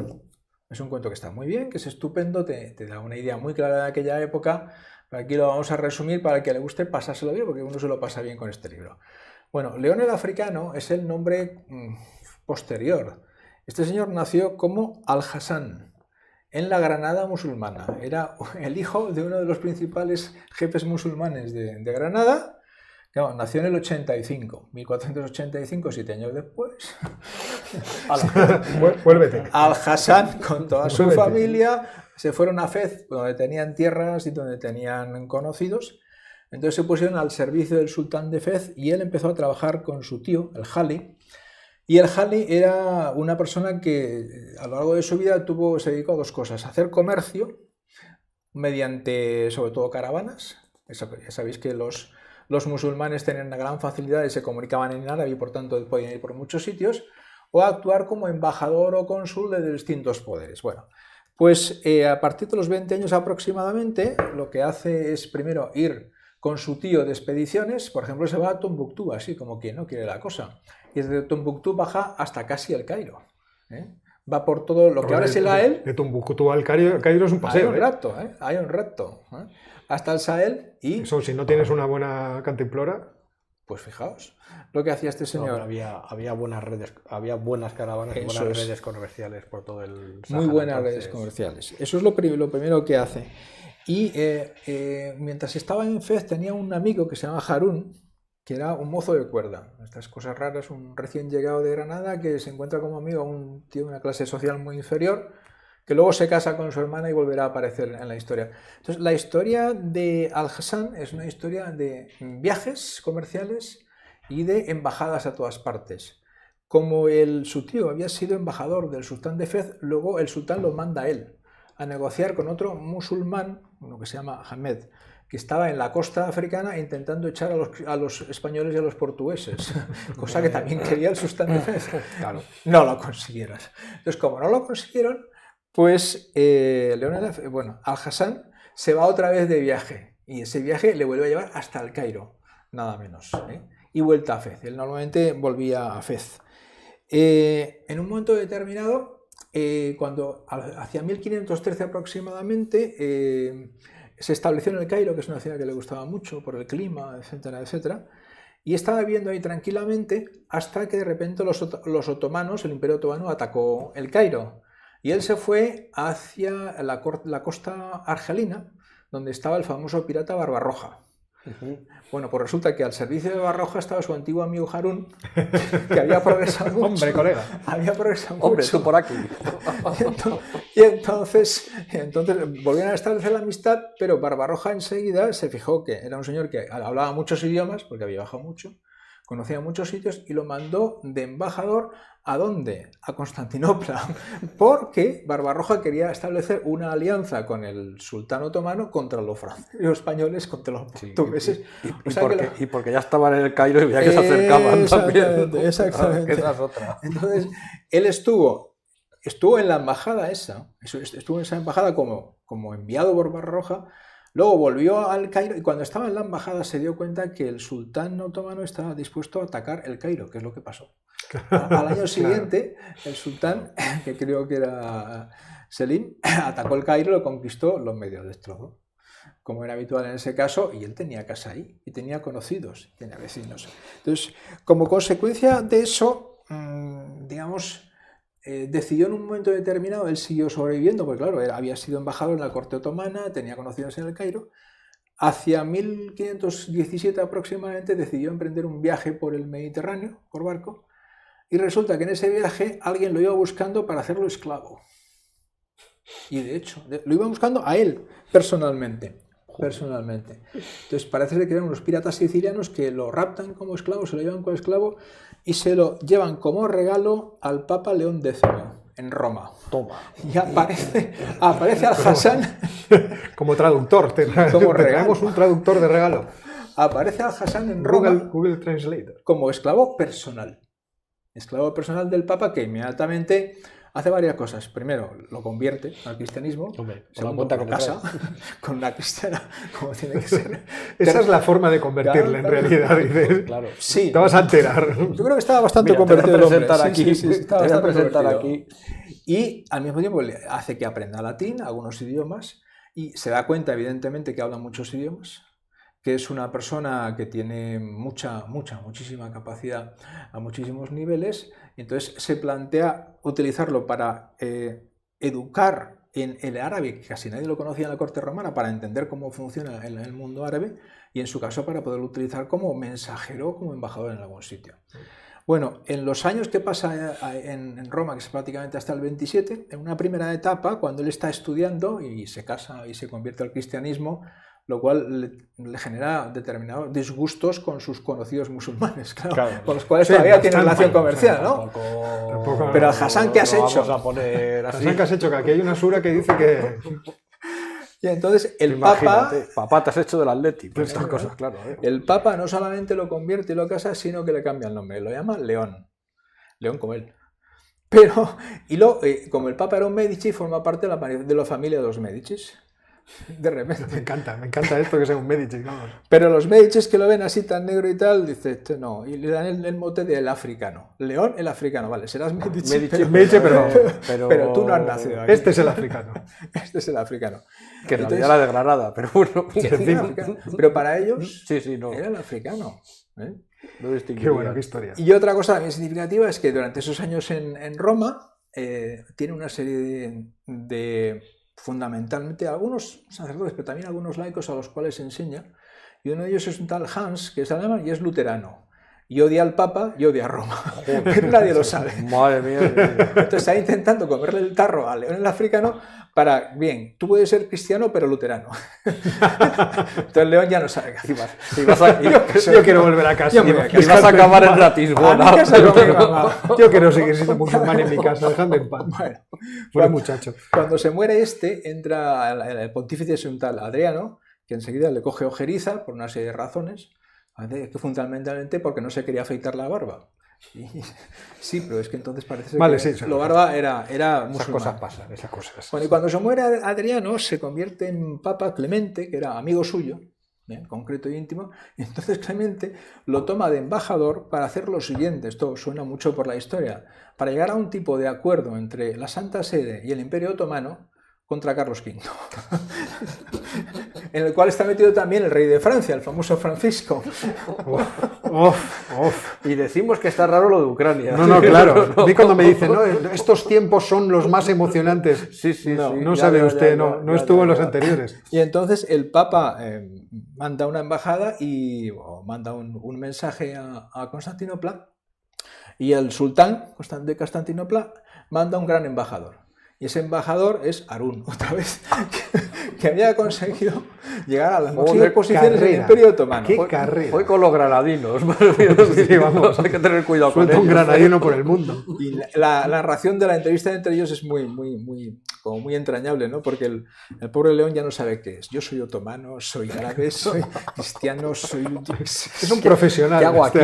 Es un cuento que está muy bien, que es estupendo, te da una idea muy clara de aquella época, pero aquí lo vamos a resumir para que le guste pasárselo bien, porque uno se lo pasa bien con este libro. Bueno, León el Africano es el nombre posterior. Este señor nació como Al-Hassan en la Granada musulmana. Era el hijo de uno de los principales jefes musulmanes de Granada. Claro, nació en el 85, 1485, 7 años después. Vuélvete. Al-Hassan con toda su familia se fueron a Fez, donde tenían tierras y donde tenían conocidos. Entonces se pusieron al servicio del sultán de Fez y él empezó a trabajar con su tío, el Jali. Y el Jali era una persona que a lo largo de su vida se dedicó a dos cosas: a hacer comercio mediante, sobre todo, caravanas. Ya sabéis que los musulmanes tenían una gran facilidad y se comunicaban en árabe y por tanto podían ir por muchos sitios, o a actuar como embajador o cónsul de distintos poderes. Bueno, pues a partir de los 20 años aproximadamente, lo que hace es primero ir con su tío de expediciones. Por ejemplo, se va a Tombuctú, así como quien no quiere la cosa. Y desde Tombuctú baja hasta casi el Cairo. Va por todo lo que ahora es el Sahel. De Tombuctú al Cairo es un paseo. Hay un rato. Hasta el Sahel y... Eso, si no tienes una buena cantimplora... Pues fijaos lo que hacía este señor. No, había buenas redes, había buenas caravanas y buenas redes comerciales por todo el Sahara. Muy buenas redes comerciales. Eso es lo primero que hace. Y mientras estaba en Fez tenía un amigo que se llama Harún, que era un mozo de cuerda. Estas cosas raras, un recién llegado de Granada que se encuentra como amigo a un tío de una clase social muy inferior, que luego se casa con su hermana y volverá a aparecer en la historia. Entonces, la historia de Al-Hassan es una historia de viajes comerciales y de embajadas a todas partes. Como su tío había sido embajador del sultán de Fez, luego el sultán lo manda a él a negociar con otro musulmán, uno que se llama Ahmed, que estaba en la costa africana intentando echar a los españoles y a los portugueses, cosa que también quería el sultán de Fez. Claro, no lo consiguieron. Entonces, como no lo consiguieron, pues Al-Hassan se va otra vez de viaje y ese viaje le vuelve a llevar hasta el Cairo, nada menos, y vuelta a Fez. Él normalmente volvía a Fez. En un momento determinado, cuando hacia 1513 aproximadamente, se estableció en el Cairo, que es una ciudad que le gustaba mucho por el clima, etcétera, etcétera, y estaba viviendo ahí tranquilamente hasta que de repente los otomanos, el Imperio Otomano, atacó el Cairo. Y él se fue hacia la costa argelina, donde estaba el famoso pirata Barbarroja. Bueno, pues resulta que al servicio de Barbarroja estaba su antiguo amigo Harún, que había progresado mucho. Hombre, colega. Había progresado Hombre, mucho. tú por aquí. Y entonces volvieron a establecer la amistad, pero Barbarroja enseguida se fijó que era un señor que hablaba muchos idiomas, porque había viajado mucho, conocía muchos sitios y lo mandó de embajador. ¿A dónde? A Constantinopla, porque Barbarroja quería establecer una alianza con el sultán otomano contra los franceses, los españoles, contra los portugueses. Y porque ya estaban en el Cairo y veía que se acercaban también. Exactamente. Esa es otra. Entonces, él estuvo en la embajada estuvo en esa embajada como enviado por Barbarroja. Luego volvió al Cairo y cuando estaba en la embajada se dio cuenta que el sultán otomano estaba dispuesto a atacar el Cairo, que es lo que pasó. Al año siguiente, el sultán, que creo que era Selim, atacó el Cairo y lo conquistó, los medio destrozó, como era habitual en ese caso, y él tenía casa ahí, y tenía conocidos, y tenía vecinos. Entonces, como consecuencia de eso, digamos, decidió en un momento determinado, él siguió sobreviviendo, porque claro, él había sido embajador en la corte otomana, tenía conocidos en el Cairo. Hacia 1517 aproximadamente decidió emprender un viaje por el Mediterráneo, por barco, y resulta que en ese viaje alguien lo iba buscando para hacerlo esclavo. Y de hecho, lo iba buscando a él personalmente. Entonces parece que eran unos piratas sicilianos que lo raptan como esclavo, se lo llevan como esclavo y se lo llevan como regalo al Papa León X en Roma. Toma. Y aparece Al-Hassan como traductor, te traemos un traductor de regalo. Aparece Al-Hassan en Roma Google Translator. Como esclavo personal del Papa, que inmediatamente hace varias cosas. Primero, lo convierte al cristianismo. Segundo, lo casa con una cristiana, como tiene que ser. Esa es la forma de convertirle, en realidad. Dices, claro. Sí. Te vas a enterar. Yo creo que estaba bastante convertido el hombre. Te voy a presentar aquí. Y al mismo tiempo le hace que aprenda latín, algunos idiomas, y se da cuenta, evidentemente, que habla muchos idiomas, que es una persona que tiene muchísima capacidad a muchísimos niveles, y entonces se plantea utilizarlo para educar en el árabe, que casi nadie lo conocía en la corte romana, para entender cómo funciona el mundo árabe, y en su caso para poderlo utilizar como mensajero, como embajador en algún sitio. Bueno, en los años que pasa en Roma, que es prácticamente hasta el 27, en una primera etapa, cuando él está estudiando y se casa y se convierte al cristianismo, lo cual le genera determinados disgustos con sus conocidos musulmanes, claro, con los cuales todavía tiene relación comercial, ¿no? Tampoco, pero Hassan, ¿qué has hecho? Vamos a poner así. Hassan, ¿qué has hecho? Que aquí hay una sura que dice que... Y entonces el Papa... Papá, te has hecho del Atlético. Estas cosas, claro. El Papa no solamente lo convierte y lo casa, sino que le cambia el nombre. Lo llama León. León como él. Pero, como el Papa era un Medici, forma parte de la familia de los Medicis. De repente. Me encanta esto que sea un Medici, vamos. Pero los Medicis que lo ven así tan negro y tal, dice, este no, y le dan el mote del africano. León el africano, vale, serás Medici, pero tú no has nacido aquí. Este es el africano. Este es el africano. Que en realidad era de Granada, pero bueno. Pero para ellos no. era el africano. No Qué distinguiría. bueno, qué historia. Y otra cosa también significativa es que durante esos años en Roma tiene una serie fundamentalmente algunos sacerdotes, pero también algunos laicos a los cuales enseña. Y uno de ellos es un tal Hans, que es alemán y es luterano. Y odia al Papa y odia a Roma. Pero nadie lo sabe. Madre mía. Entonces está intentando comerle el tarro al león el africano para, bien, tú puedes ser cristiano pero luterano. Entonces el león ya no sabe qué hacer. Yo quiero volver a casa. Y vas a acabar en Ratisbona. Yo quiero seguir siendo musulmán en mi casa, dejadme en paz. Bueno, muchacho. Cuando se muere entra el pontífice, es un tal Adriano, que enseguida le coge ojeriza por una serie de razones, que fundamentalmente porque no se quería afeitar la barba. Sí, pero es que entonces parece que la barba era musulmán. Esas cosas pasan, esas cosas. Bueno, y cuando se muere Adriano se convierte en Papa Clemente, que era amigo suyo, concreto y íntimo, y entonces Clemente lo toma de embajador para hacer lo siguiente. Esto suena mucho por la historia, para llegar a un tipo de acuerdo entre la Santa Sede y el Imperio Otomano contra Carlos V, en el cual está metido también el rey de Francia, el famoso Francisco. Y decimos que está raro lo de Ucrania. No, claro. A mí cuando me dicen, no, estos tiempos son los más emocionantes. Sí. No sabe usted, no estuvo en los anteriores. Y entonces el Papa manda una embajada o manda un mensaje a Constantinopla, y el sultán de Constantinopla manda un gran embajador. Y ese embajador es Harún, otra vez, que había conseguido llegar a las máximas posiciones del Imperio Otomano. ¡Qué carrera! Fue con los granadinos. Sí, vamos. Hay que tener cuidado con Suelta un ellos. granadino por el mundo. Y la narración de la entrevista entre ellos es muy entrañable, ¿no? Porque el pobre león ya no sabe qué es. Yo soy otomano, soy árabe, soy cristiano, soy... Es un profesional. ¿Qué hago aquí?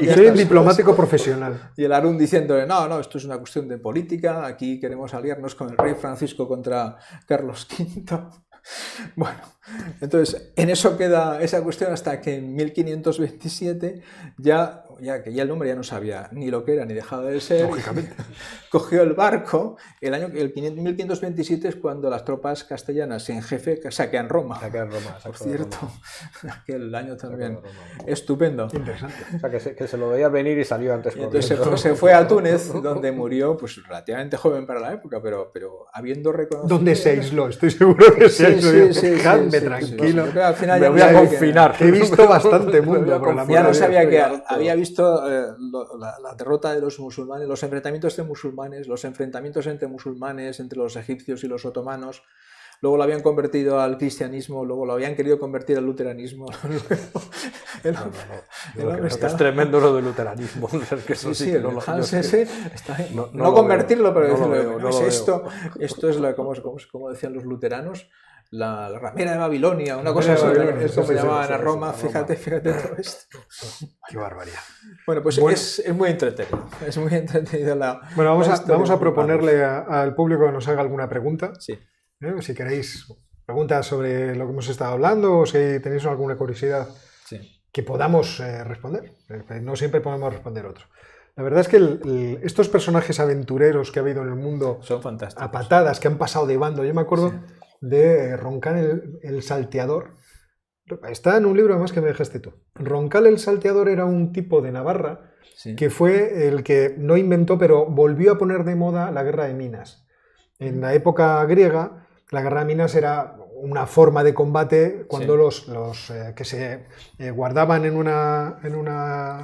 Soy un diplomático profesional. Y el Harún diciendo, no, esto es una cuestión de política, aquí queremos aliarnos con el rey Francisco contra Carlos V. Bueno, entonces en eso queda esa cuestión hasta que en 1527 ya el hombre ya no sabía ni lo que era ni dejaba de ser. Lógicamente. Cogió el barco. El 1527 es cuando las tropas castellanas en jefe saquean Roma. Por cierto, aquel año también estupendo. Interesante. O sea, que se lo veía venir y salió antes. Y entonces se fue a Túnez, donde murió pues relativamente joven para la época, pero habiendo reconocido... ¿Dónde se aisló? Estoy seguro que se aisló. Sí, Dejadme tranquilo. Yo creo que al final Me ya voy a confinar. He visto bastante mundo. Por el amor ya no de Dios. sabía que había visto la derrota de los musulmanes, los enfrentamientos de musulmanes, los enfrentamientos entre musulmanes, entre los egipcios y los otomanos. Luego lo habían convertido al cristianismo, luego lo habían querido convertir al luteranismo. Es tremendo lo del luteranismo. No convertirlo, pero decirlo. Esto es como decían los luteranos, la ramera de Babilonia, una cosa así, es como llamaban a Roma. Fíjate todo esto. Qué barbaridad. Bueno, pues es muy entretenido. Es muy entretenido Bueno, vamos a proponerle al público que nos haga alguna pregunta. Sí. Si queréis preguntas sobre lo que hemos estado hablando o si tenéis alguna curiosidad que podamos responder. No siempre podemos responder otro. La verdad es que estos personajes aventureros que ha habido en el mundo son fantásticos. A patadas, que han pasado de bando. Yo me acuerdo de Roncal el Salteador. Está en un libro además que me dejaste tú. Roncal el Salteador era un tipo de Navarra que fue el que no inventó, pero volvió a poner de moda la guerra de minas. En la época griega, la guerra de minas era una forma de combate cuando los que se guardaban en una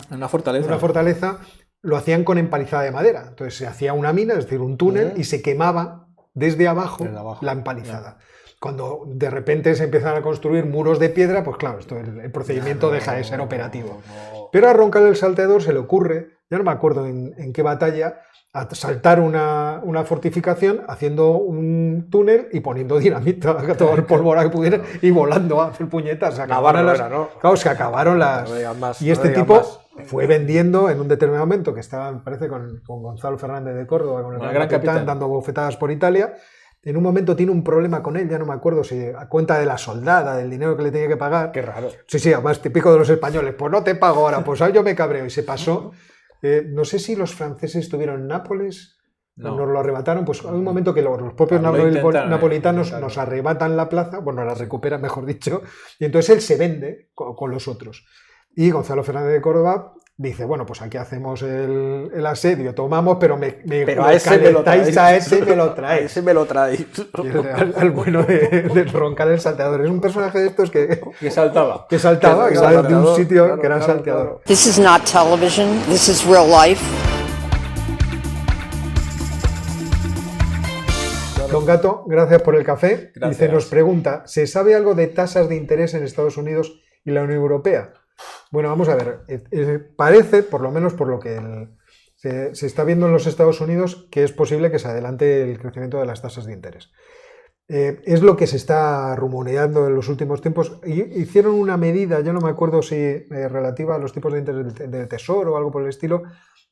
fortaleza lo hacían con empalizada de madera. Entonces se hacía una mina, es decir, un túnel, y se quemaba desde abajo la empalizada. Cuando de repente se empiezan a construir muros de piedra, pues claro, el procedimiento deja de ser operativo. Pero a Roncal el Salteador se le ocurre, ya no me acuerdo en qué batalla, a saltar una fortificación haciendo un túnel y poniendo dinamita, todo el pólvora que pudiera, y volando a hacer puñetas. Se acabaron las... Y este tipo fue vendiendo en un determinado momento, que estaba, me parece, con Gonzalo Fernández de Córdoba, con el gran capitán, dando bofetadas por Italia. En un momento tiene un problema con él, ya no me acuerdo si a cuenta de la soldada, del dinero que le tenía que pagar. Qué raro. Sí, además típico de los españoles. Pues no te pago ahora, pues yo me cabreo. Y se pasó. No sé si los franceses estuvieron en Nápoles, nos lo arrebataron. Pues hay un momento que los propios napolitanos nos arrebatan la plaza, bueno, la recuperan, mejor dicho, y entonces él se vende con los otros. Y Gonzalo Fernández de Córdoba dice, bueno, pues aquí hacemos el asedio, tomamos, pero pero a ese me lo traéis. A ese me lo traéis. A ese me lo traéis. Al bueno de Roncal el salteador. Es un personaje de estos que saltaba. Que saltaba, que era de un sitio que era salteador. This is not television, this is real life. Don Gato, gracias por el café. Gracias. Dice, nos pregunta, ¿se sabe algo de tasas de interés en Estados Unidos y la Unión Europea? Bueno, vamos a ver. Parece, por lo menos por lo que se está viendo en los Estados Unidos, que es posible que se adelante el crecimiento de las tasas de interés. Es lo que se está rumoreando en los últimos tiempos. Hicieron una medida, yo no me acuerdo si relativa a los tipos de interés del Tesoro o algo por el estilo,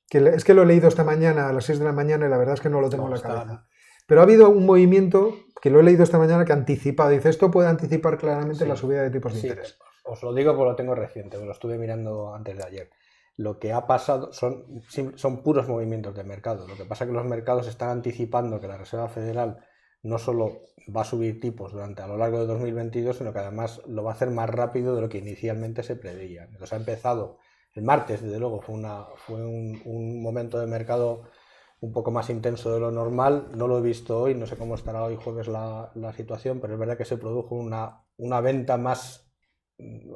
es que lo he leído esta mañana a las 6 de la mañana y la verdad es que no lo tengo en la cabeza. Pero ha habido un movimiento que lo he leído esta mañana que ha anticipado. Dice, esto puede anticipar claramente la subida de tipos de interés. Os lo digo porque lo tengo reciente, me lo estuve mirando antes de ayer. Lo que ha pasado son puros movimientos de mercado. Lo que pasa es que los mercados están anticipando que la Reserva Federal no solo va a subir tipos a lo largo de 2022, sino que además lo va a hacer más rápido de lo que inicialmente se preveía. Entonces ha empezado el martes, desde luego, fue un momento de mercado un poco más intenso de lo normal. No lo he visto hoy, no sé cómo estará hoy jueves la situación, pero es verdad que se produjo una venta más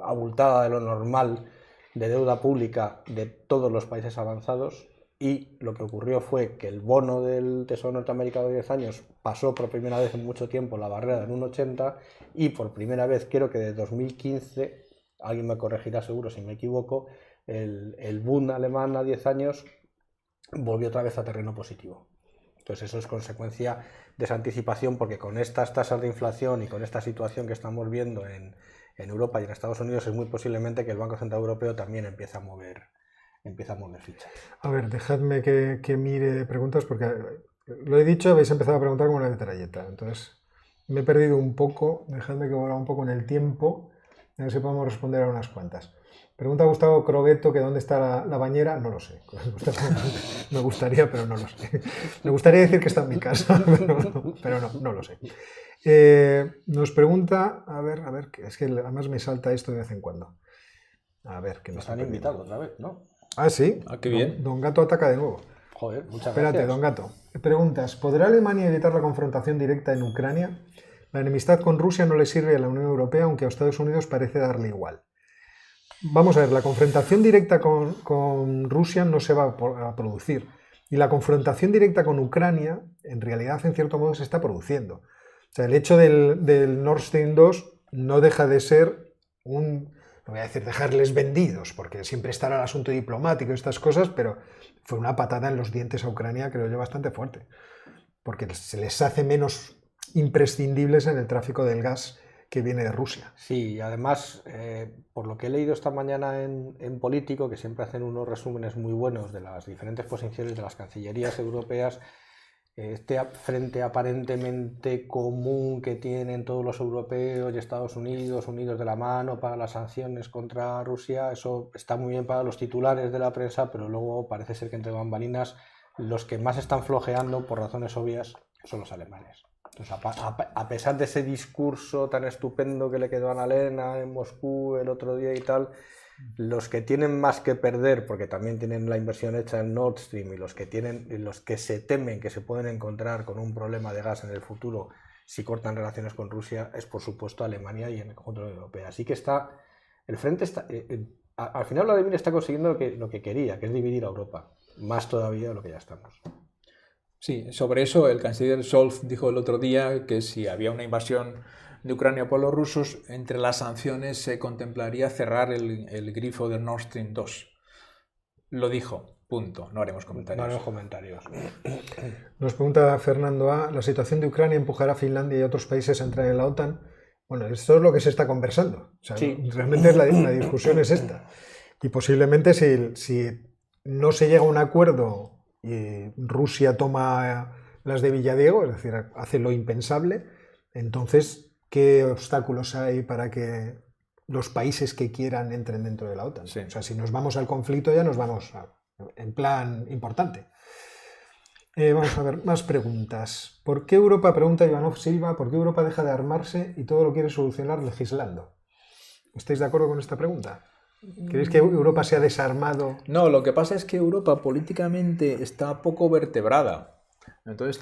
abultada de lo normal de deuda pública de todos los países avanzados, y lo que ocurrió fue que el bono del Tesoro norteamericano de 10 años pasó por primera vez en mucho tiempo la barrera de 1,80 y por primera vez, creo que de 2015, alguien me corregirá seguro si me equivoco, el Bund alemán a 10 años volvió otra vez a terreno positivo. Entonces eso es consecuencia de esa anticipación, porque con estas tasas de inflación y con esta situación que estamos viendo en Europa y en Estados Unidos, es muy posiblemente que el Banco Central Europeo también empiece a mover fichas. A ver, dejadme que mire preguntas, porque lo he dicho, habéis empezado a preguntar como una metralleta. Entonces, me he perdido un poco. Dejadme que vuelva un poco en el tiempo, a ver si podemos responder a unas cuantas. Pregunta Gustavo Crogueto que dónde está la bañera. No lo sé. Me gustaría, pero no lo sé. Me gustaría decir que está en mi casa, pero no lo sé. Nos pregunta, a ver, es que además me salta esto de vez en cuando. A ver, que nos han invitado otra vez, ¿no? Ah, sí. Ah, qué bien. Don Gato ataca de nuevo. Joder, muchas Espérate, gracias. Don Gato. Preguntas, ¿podrá Alemania evitar la confrontación directa en Ucrania? La enemistad con Rusia no le sirve a la Unión Europea, aunque a Estados Unidos parece darle igual. Vamos a ver, la confrontación directa con Rusia no se va a producir. Y la confrontación directa con Ucrania, en realidad, en cierto modo, se está produciendo. O sea, el hecho del Nord Stream 2 no deja de ser no voy a decir dejarles vendidos, porque siempre estará el asunto diplomático y estas cosas, pero fue una patada en los dientes a Ucrania, creo yo, bastante fuerte. Porque se les hace menos imprescindibles en el tráfico del gas que viene de Rusia. Sí, y además, por lo que he leído esta mañana en Político, que siempre hacen unos resúmenes muy buenos de las diferentes posiciones de las cancillerías europeas, este frente aparentemente común que tienen todos los europeos y Estados Unidos, unidos de la mano para las sanciones contra Rusia, eso está muy bien para los titulares de la prensa, pero luego parece ser que entre bambalinas los que más están flojeando, por razones obvias, son los alemanes. Entonces, a pesar de ese discurso tan estupendo que le quedó a Annalena en Moscú el otro día y tal, los que tienen más que perder, porque también tienen la inversión hecha en Nord Stream, y los que se temen que se pueden encontrar con un problema de gas en el futuro si cortan relaciones con Rusia, es por supuesto Alemania y en el conjunto de la Unión Europea. Así que el frente está, al final Vladimir está consiguiendo lo que quería, que es dividir a Europa, más todavía de lo que ya estamos. Sí, sobre eso el canciller Scholz dijo el otro día que si había una invasión de Ucrania por los rusos, entre las sanciones se contemplaría cerrar el grifo del Nord Stream 2. Lo dijo, punto, no haremos comentarios. No haremos comentarios. Nos pregunta Fernando A. ¿La situación de Ucrania empujará a Finlandia y a otros países a entrar en la OTAN? Bueno, esto es lo que se está conversando. O sea, sí. Realmente la discusión es esta. Y posiblemente si no se llega a un acuerdo y Rusia toma las de Villadiego, es decir, hace lo impensable, entonces, ¿qué obstáculos hay para que los países que quieran entren dentro de la OTAN? Sí. O sea, si nos vamos al conflicto ya nos vamos en plan importante. Vamos a ver, más preguntas. ¿Por qué Europa, pregunta Ivanov Silva, por qué Europa deja de armarse y todo lo quiere solucionar legislando? ¿Estáis de acuerdo con esta pregunta? ¿Creéis que Europa se ha desarmado? No, lo que pasa es que Europa políticamente está poco vertebrada. Entonces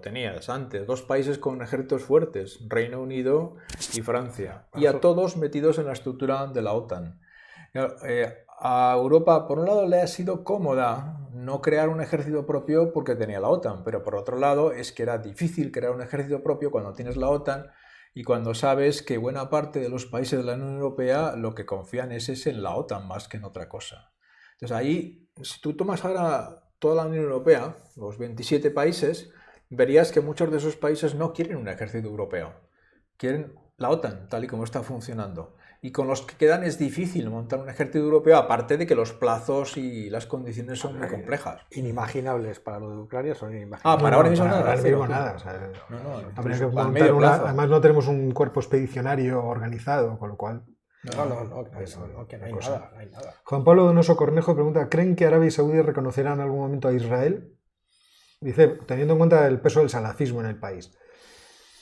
tenías antes 2 países con ejércitos fuertes, Reino Unido y Francia, y a todos metidos en la estructura de la OTAN. A Europa, por un lado, le ha sido cómoda no crear un ejército propio porque tenía la OTAN, pero por otro lado es que era difícil crear un ejército propio cuando tienes la OTAN y cuando sabes que buena parte de los países de la Unión Europea lo que confían es en la OTAN más que en otra cosa. Entonces ahí, si tú tomas ahora toda la Unión Europea, los 27 países, verías que muchos de esos países no quieren un ejército europeo, quieren la OTAN, tal y como está funcionando. Y con los que quedan es difícil montar un ejército europeo, aparte de que los plazos y las condiciones son muy complejas. Inimaginables para lo de Ucrania, son inimaginables. Para ahora mismo para nada. ahora mismo nada. O sea, No, habría que al montar medio plazo. además no tenemos un cuerpo expedicionario organizado, con lo cual... Que no hay nada, no hay nada. Juan Pablo Donoso Cornejo pregunta, ¿creen que Arabia y Saudí reconocerán en algún momento a Israel? Dice, teniendo en cuenta el peso del salafismo en el país.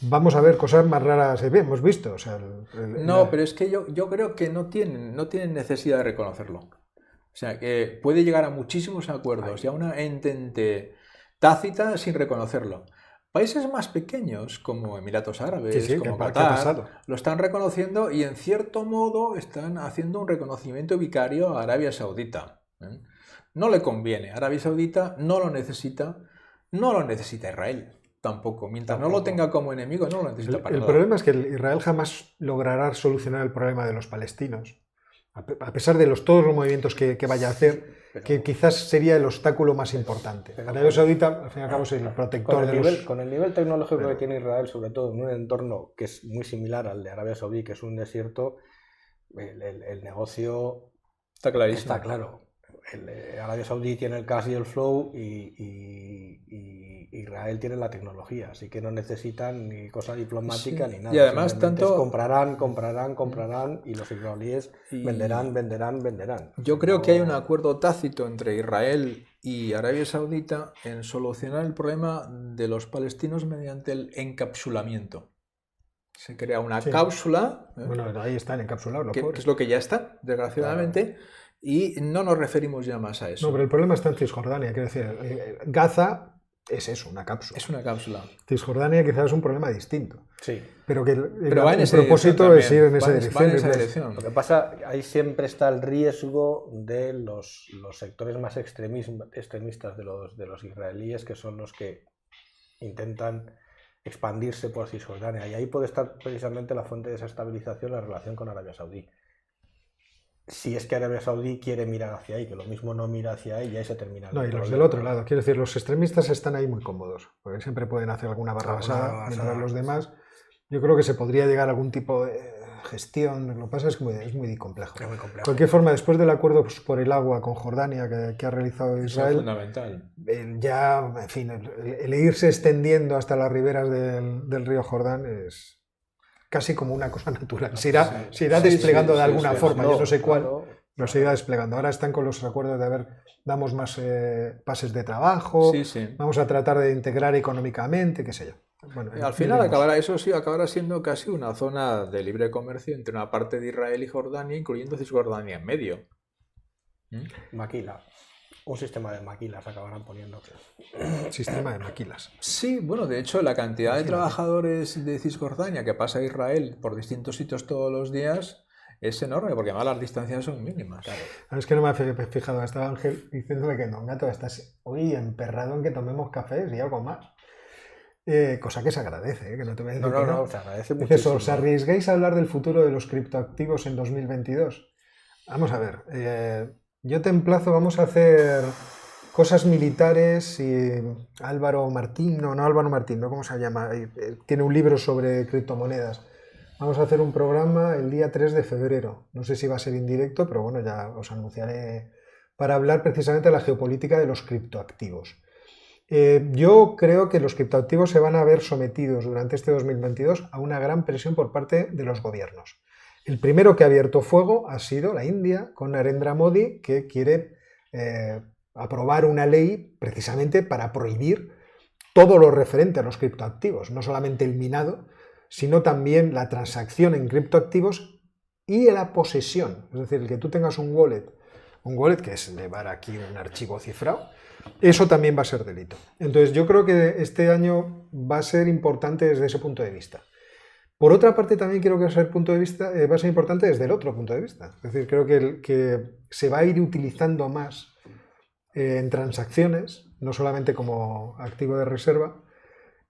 Vamos a ver cosas más raras, hemos visto. O sea, pero es que yo creo que no tienen necesidad de reconocerlo. O sea, que puede llegar a muchísimos acuerdos y a una entente tácita sin reconocerlo. Países más pequeños, como Emiratos Árabes, como Qatar, lo están reconociendo y en cierto modo están haciendo un reconocimiento vicario a Arabia Saudita. No le conviene. Arabia Saudita no lo necesita Israel. Tampoco. Mientras no lo tenga como enemigo, no lo necesita para nada. El problema es que Israel jamás logrará solucionar el problema de los palestinos. A pesar de todos los movimientos que vaya a hacer, que quizás sería el obstáculo más importante. Arabia Saudita, al fin y al cabo, es el protector de los... Con el nivel tecnológico que tiene Israel, sobre todo en un entorno que es muy similar al de Arabia Saudí, que es un desierto, el negocio está clarísimo. Está claro. Arabia Saudí tiene el gas y el flow y Israel tiene la tecnología, así que no necesitan ni cosa diplomática ni nada. Y además comprarán y los israelíes venderán. Yo creo que hay un acuerdo tácito entre Israel y Arabia Saudita en solucionar el problema de los palestinos mediante el encapsulamiento. Se crea una cápsula. Bueno, ahí están encapsulados, que es lo que ya está, desgraciadamente. Claro. Y no nos referimos ya más a eso. No, pero el problema está en Cisjordania. Quiero decir, Gaza es eso, una cápsula. Es una cápsula. Cisjordania quizás es un problema distinto. Sí. Pero que el propósito es ir en esa dirección. Lo que pasa, ahí siempre está el riesgo de los sectores más extremistas de los israelíes, que son los que intentan expandirse por Cisjordania. Y ahí puede estar precisamente la fuente de desestabilización, la relación con Arabia Saudí. Si es que Arabia Saudí quiere mirar hacia ahí, que lo mismo no mira hacia ahí y ahí se termina. No, y los del otro lado. Quiero decir, los extremistas están ahí muy cómodos, porque siempre pueden hacer alguna barrabasada, mientras los demás... Yo creo que se podría llegar a algún tipo de gestión. Lo que pasa es que es muy complejo. Es muy complejo. De cualquier forma, después del acuerdo por el agua con Jordania que ha realizado Israel... Es fundamental. Ya, en fin, el irse extendiendo hasta las riberas del río Jordán es... casi como una cosa natural. Se irá desplegando de alguna forma, yo no sé cuál, pero se irá desplegando. Ahora están con los acuerdos de damos más pases de trabajo, vamos a tratar de integrar económicamente, qué sé yo. Bueno, al final acabará siendo casi una zona de libre comercio entre una parte de Israel y Jordania, incluyendo Cisjordania en medio. Maquila. Un sistema de maquilas acabarán poniendo. Sistema de maquilas. Sí, bueno, de hecho, la cantidad de trabajadores de Cisjordania que pasa a Israel por distintos sitios todos los días es enorme, porque además las distancias son mínimas. Claro. Es que no me he fijado, estaba Ángel diciéndome que Don Gato estás hoy emperrado en que tomemos cafés y algo más. Cosa que se agradece, que no te voy a decir que no. Se agradece muchísimo. ¿Os arriesgáis a hablar del futuro de los criptoactivos en 2022? Vamos a ver. Yo te emplazo, vamos a hacer cosas militares y Álvaro Martín, no Álvaro Martín, ¿no? ¿Cómo se llama? Tiene un libro sobre criptomonedas. Vamos a hacer un programa el día 3 de febrero. No sé si va a ser indirecto, pero bueno, ya os anunciaré para hablar precisamente de la geopolítica de los criptoactivos. Yo creo que los criptoactivos se van a ver sometidos durante este 2022 a una gran presión por parte de los gobiernos. El primero que ha abierto fuego ha sido la India, con Narendra Modi, que quiere aprobar una ley precisamente para prohibir todo lo referente a los criptoactivos, no solamente el minado, sino también la transacción en criptoactivos y la posesión, es decir, el que tú tengas un wallet que es llevar aquí un archivo cifrado, eso también va a ser delito. Entonces yo creo que este año va a ser importante desde ese punto de vista. Por otra parte, también creo que va a ser importante desde el otro punto de vista. Es decir, creo que se va a ir utilizando más en transacciones, no solamente como activo de reserva,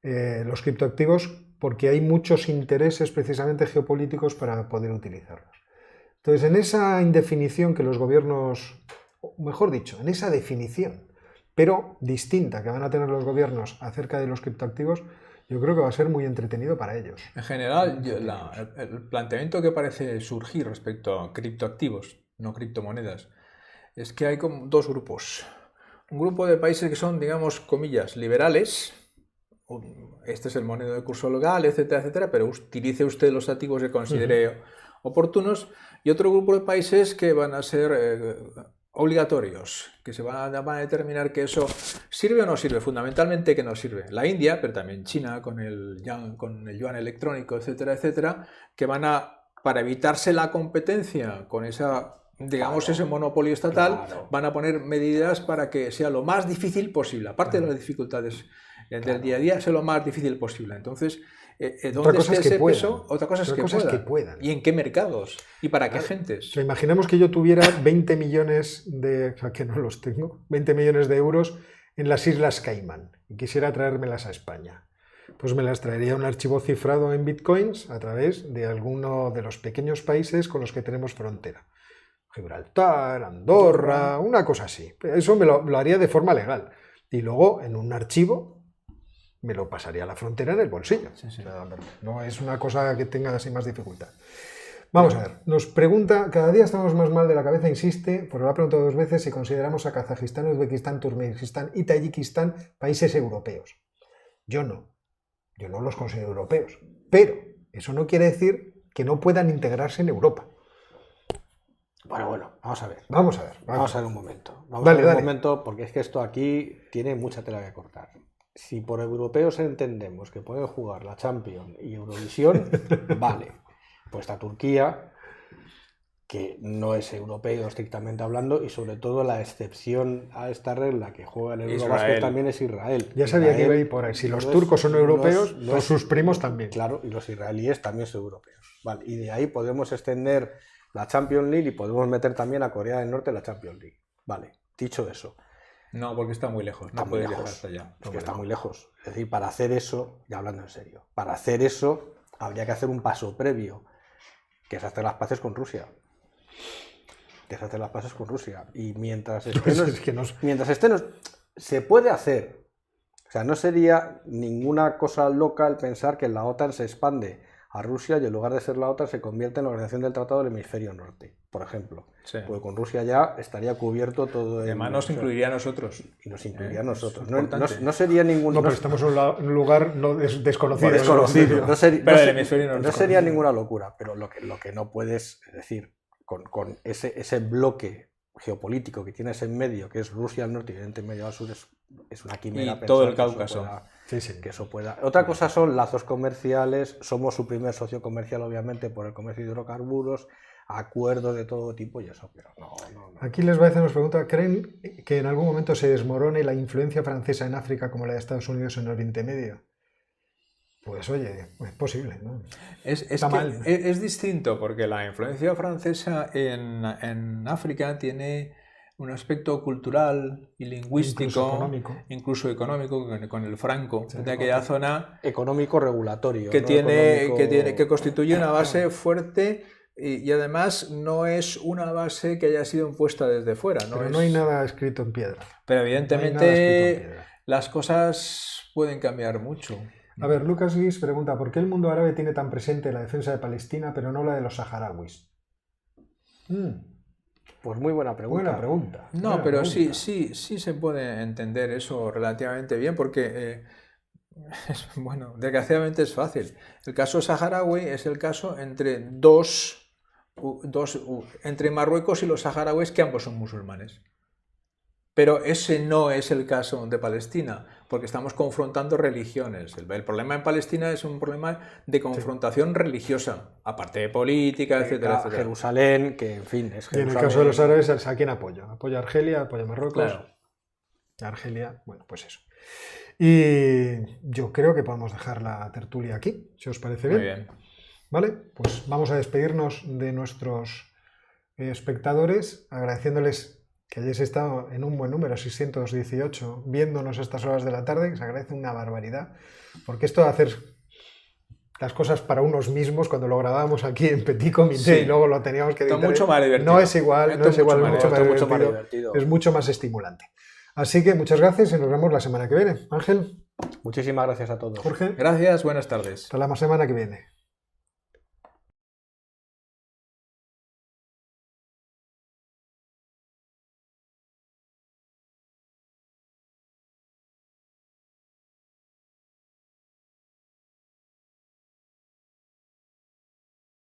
los criptoactivos, porque hay muchos intereses precisamente geopolíticos para poder utilizarlos. Entonces, en esa indefinición que los gobiernos, mejor dicho, en esa definición, pero distinta que van a tener los gobiernos acerca de los criptoactivos, yo creo que va a ser muy entretenido para ellos. En general, el planteamiento que parece surgir respecto a criptoactivos, no criptomonedas, es que hay como dos grupos. Un grupo de países que son, digamos, comillas, liberales. Este es el moneda de curso legal, etcétera, etcétera, pero utilice usted los activos que considere oportunos. Y otro grupo de países que van a ser obligatorios, que se van a determinar que eso sirve o no sirve, fundamentalmente que no sirve. La India, pero también China con el yuan electrónico, etcétera, etcétera, que van a, para evitarse la competencia con esa, digamos, ese monopolio estatal, van a poner medidas para que sea lo más difícil posible, aparte de las dificultades del día a día, sea lo más difícil posible. Entonces, ¿dónde está ese peso? Otra cosa es que puedan. ¿Y en qué mercados? ¿Y para qué gentes? Imaginemos que yo tuviera 20 millones de, o sea, que no los tengo, 20 millones de euros en las Islas Caimán y quisiera traérmelas a España. Pues me las traería un archivo cifrado en bitcoins a través de alguno de los pequeños países con los que tenemos frontera. Gibraltar, Andorra, una cosa así. Eso me lo haría de forma legal. Y luego en un archivo me lo pasaría a la frontera en el bolsillo. Sí, sí. O sea, no es una cosa que tenga así más dificultad. Vamos a ver, nos pregunta, cada día estamos más mal de la cabeza, insiste, porque lo ha preguntado 2 veces, si consideramos a Kazajistán, Uzbekistán, Turkmenistán y Tayikistán países europeos. Yo no los considero europeos, pero eso no quiere decir que no puedan integrarse en Europa. Bueno, vamos a ver. Vamos a ver un momento. Vamos a ver un momento, porque es que esto aquí tiene mucha tela que cortar. Si por europeos entendemos que pueden jugar la Champions y Eurovisión, vale. Pues está Turquía, que no es europeo estrictamente hablando, y sobre todo la excepción a esta regla que juega en el Eurobasket también es Israel. Ya sabía que iba a ir por ahí. Si los turcos son europeos, pues sus primos también. Claro, y los israelíes también son europeos. Vale, y de ahí podemos extender la Champions League y podemos meter también a Corea del Norte en la Champions League. Vale, dicho eso. No, porque está muy lejos. No puede viajar hasta allá. Porque está muy lejos. Es decir, para hacer eso, ya hablando en serio, para hacer eso habría que hacer un paso previo, que es hacer las paces con Rusia. Y mientras estén, se puede hacer. O sea, no sería ninguna cosa loca el pensar que la OTAN se expande a Rusia y en lugar de ser la OTAN se convierte en la Organización del Tratado del Hemisferio Norte, por ejemplo. Sí. Porque con Rusia ya estaría cubierto todo. Además nos incluiría a nosotros. Y nos incluiría a nosotros. No sería ningún... No, pero estamos en un lugar desconocido. Desconocido. No sería ninguna locura, pero lo que no puedes, es decir, con ese bloque geopolítico que tienes en medio, que es Rusia al norte y Oriente Medio al sur, es una quimera. Y todo el Cáucaso. Que eso pueda. Otra cosa son lazos comerciales, somos su primer socio comercial, obviamente, por el comercio de hidrocarburos, acuerdos de todo tipo y eso, pero no. Aquí Les Baeza nos pregunta, ¿creen que en algún momento se desmorone la influencia francesa en África como la de Estados Unidos en Oriente Medio? Pues oye, es posible, ¿no? Es distinto, porque la influencia francesa en África tiene un aspecto cultural y lingüístico, incluso económico con el franco, de aquella zona económico regulatorio, que constituye una base fuerte y además no es una base que haya sido impuesta desde fuera. No hay nada escrito en piedra. Pero evidentemente las cosas pueden cambiar mucho. A ver, Lucas Guis pregunta, ¿por qué el mundo árabe tiene tan presente la defensa de Palestina pero no la de los saharauis? Pues muy buena pregunta. No, pero sí se puede entender eso relativamente bien, porque, bueno, desgraciadamente es fácil. El caso saharaui es el caso entre entre Marruecos y los saharauis, que ambos son musulmanes. Pero ese no es el caso de Palestina, porque estamos confrontando religiones. El problema en Palestina es un problema de confrontación religiosa, aparte de política, etcétera, etcétera. Jerusalén, que en fin, es Jerusalén. Y en el caso de los árabes, ¿a quién apoya? ¿Apoya a Argelia? ¿Apoya a Marruecos? Claro. Argelia, bueno, pues eso. Y yo creo que podemos dejar la tertulia aquí, si os parece bien. Muy bien. Vale, pues vamos a despedirnos de nuestros espectadores, agradeciéndoles que hayáis estado en un buen número, 618, viéndonos a estas horas de la tarde, que se agradece una barbaridad, porque esto de hacer las cosas para unos mismos, cuando lo grabábamos aquí en Petit Comité y luego lo teníamos que editar, mucho más divertido. no es igual, Esto es mucho más divertido. divertido, es mucho más estimulante. Así que muchas gracias y nos vemos la semana que viene. Ángel, Muchísimas gracias a todos. Jorge, Gracias, buenas tardes. hasta la semana que viene.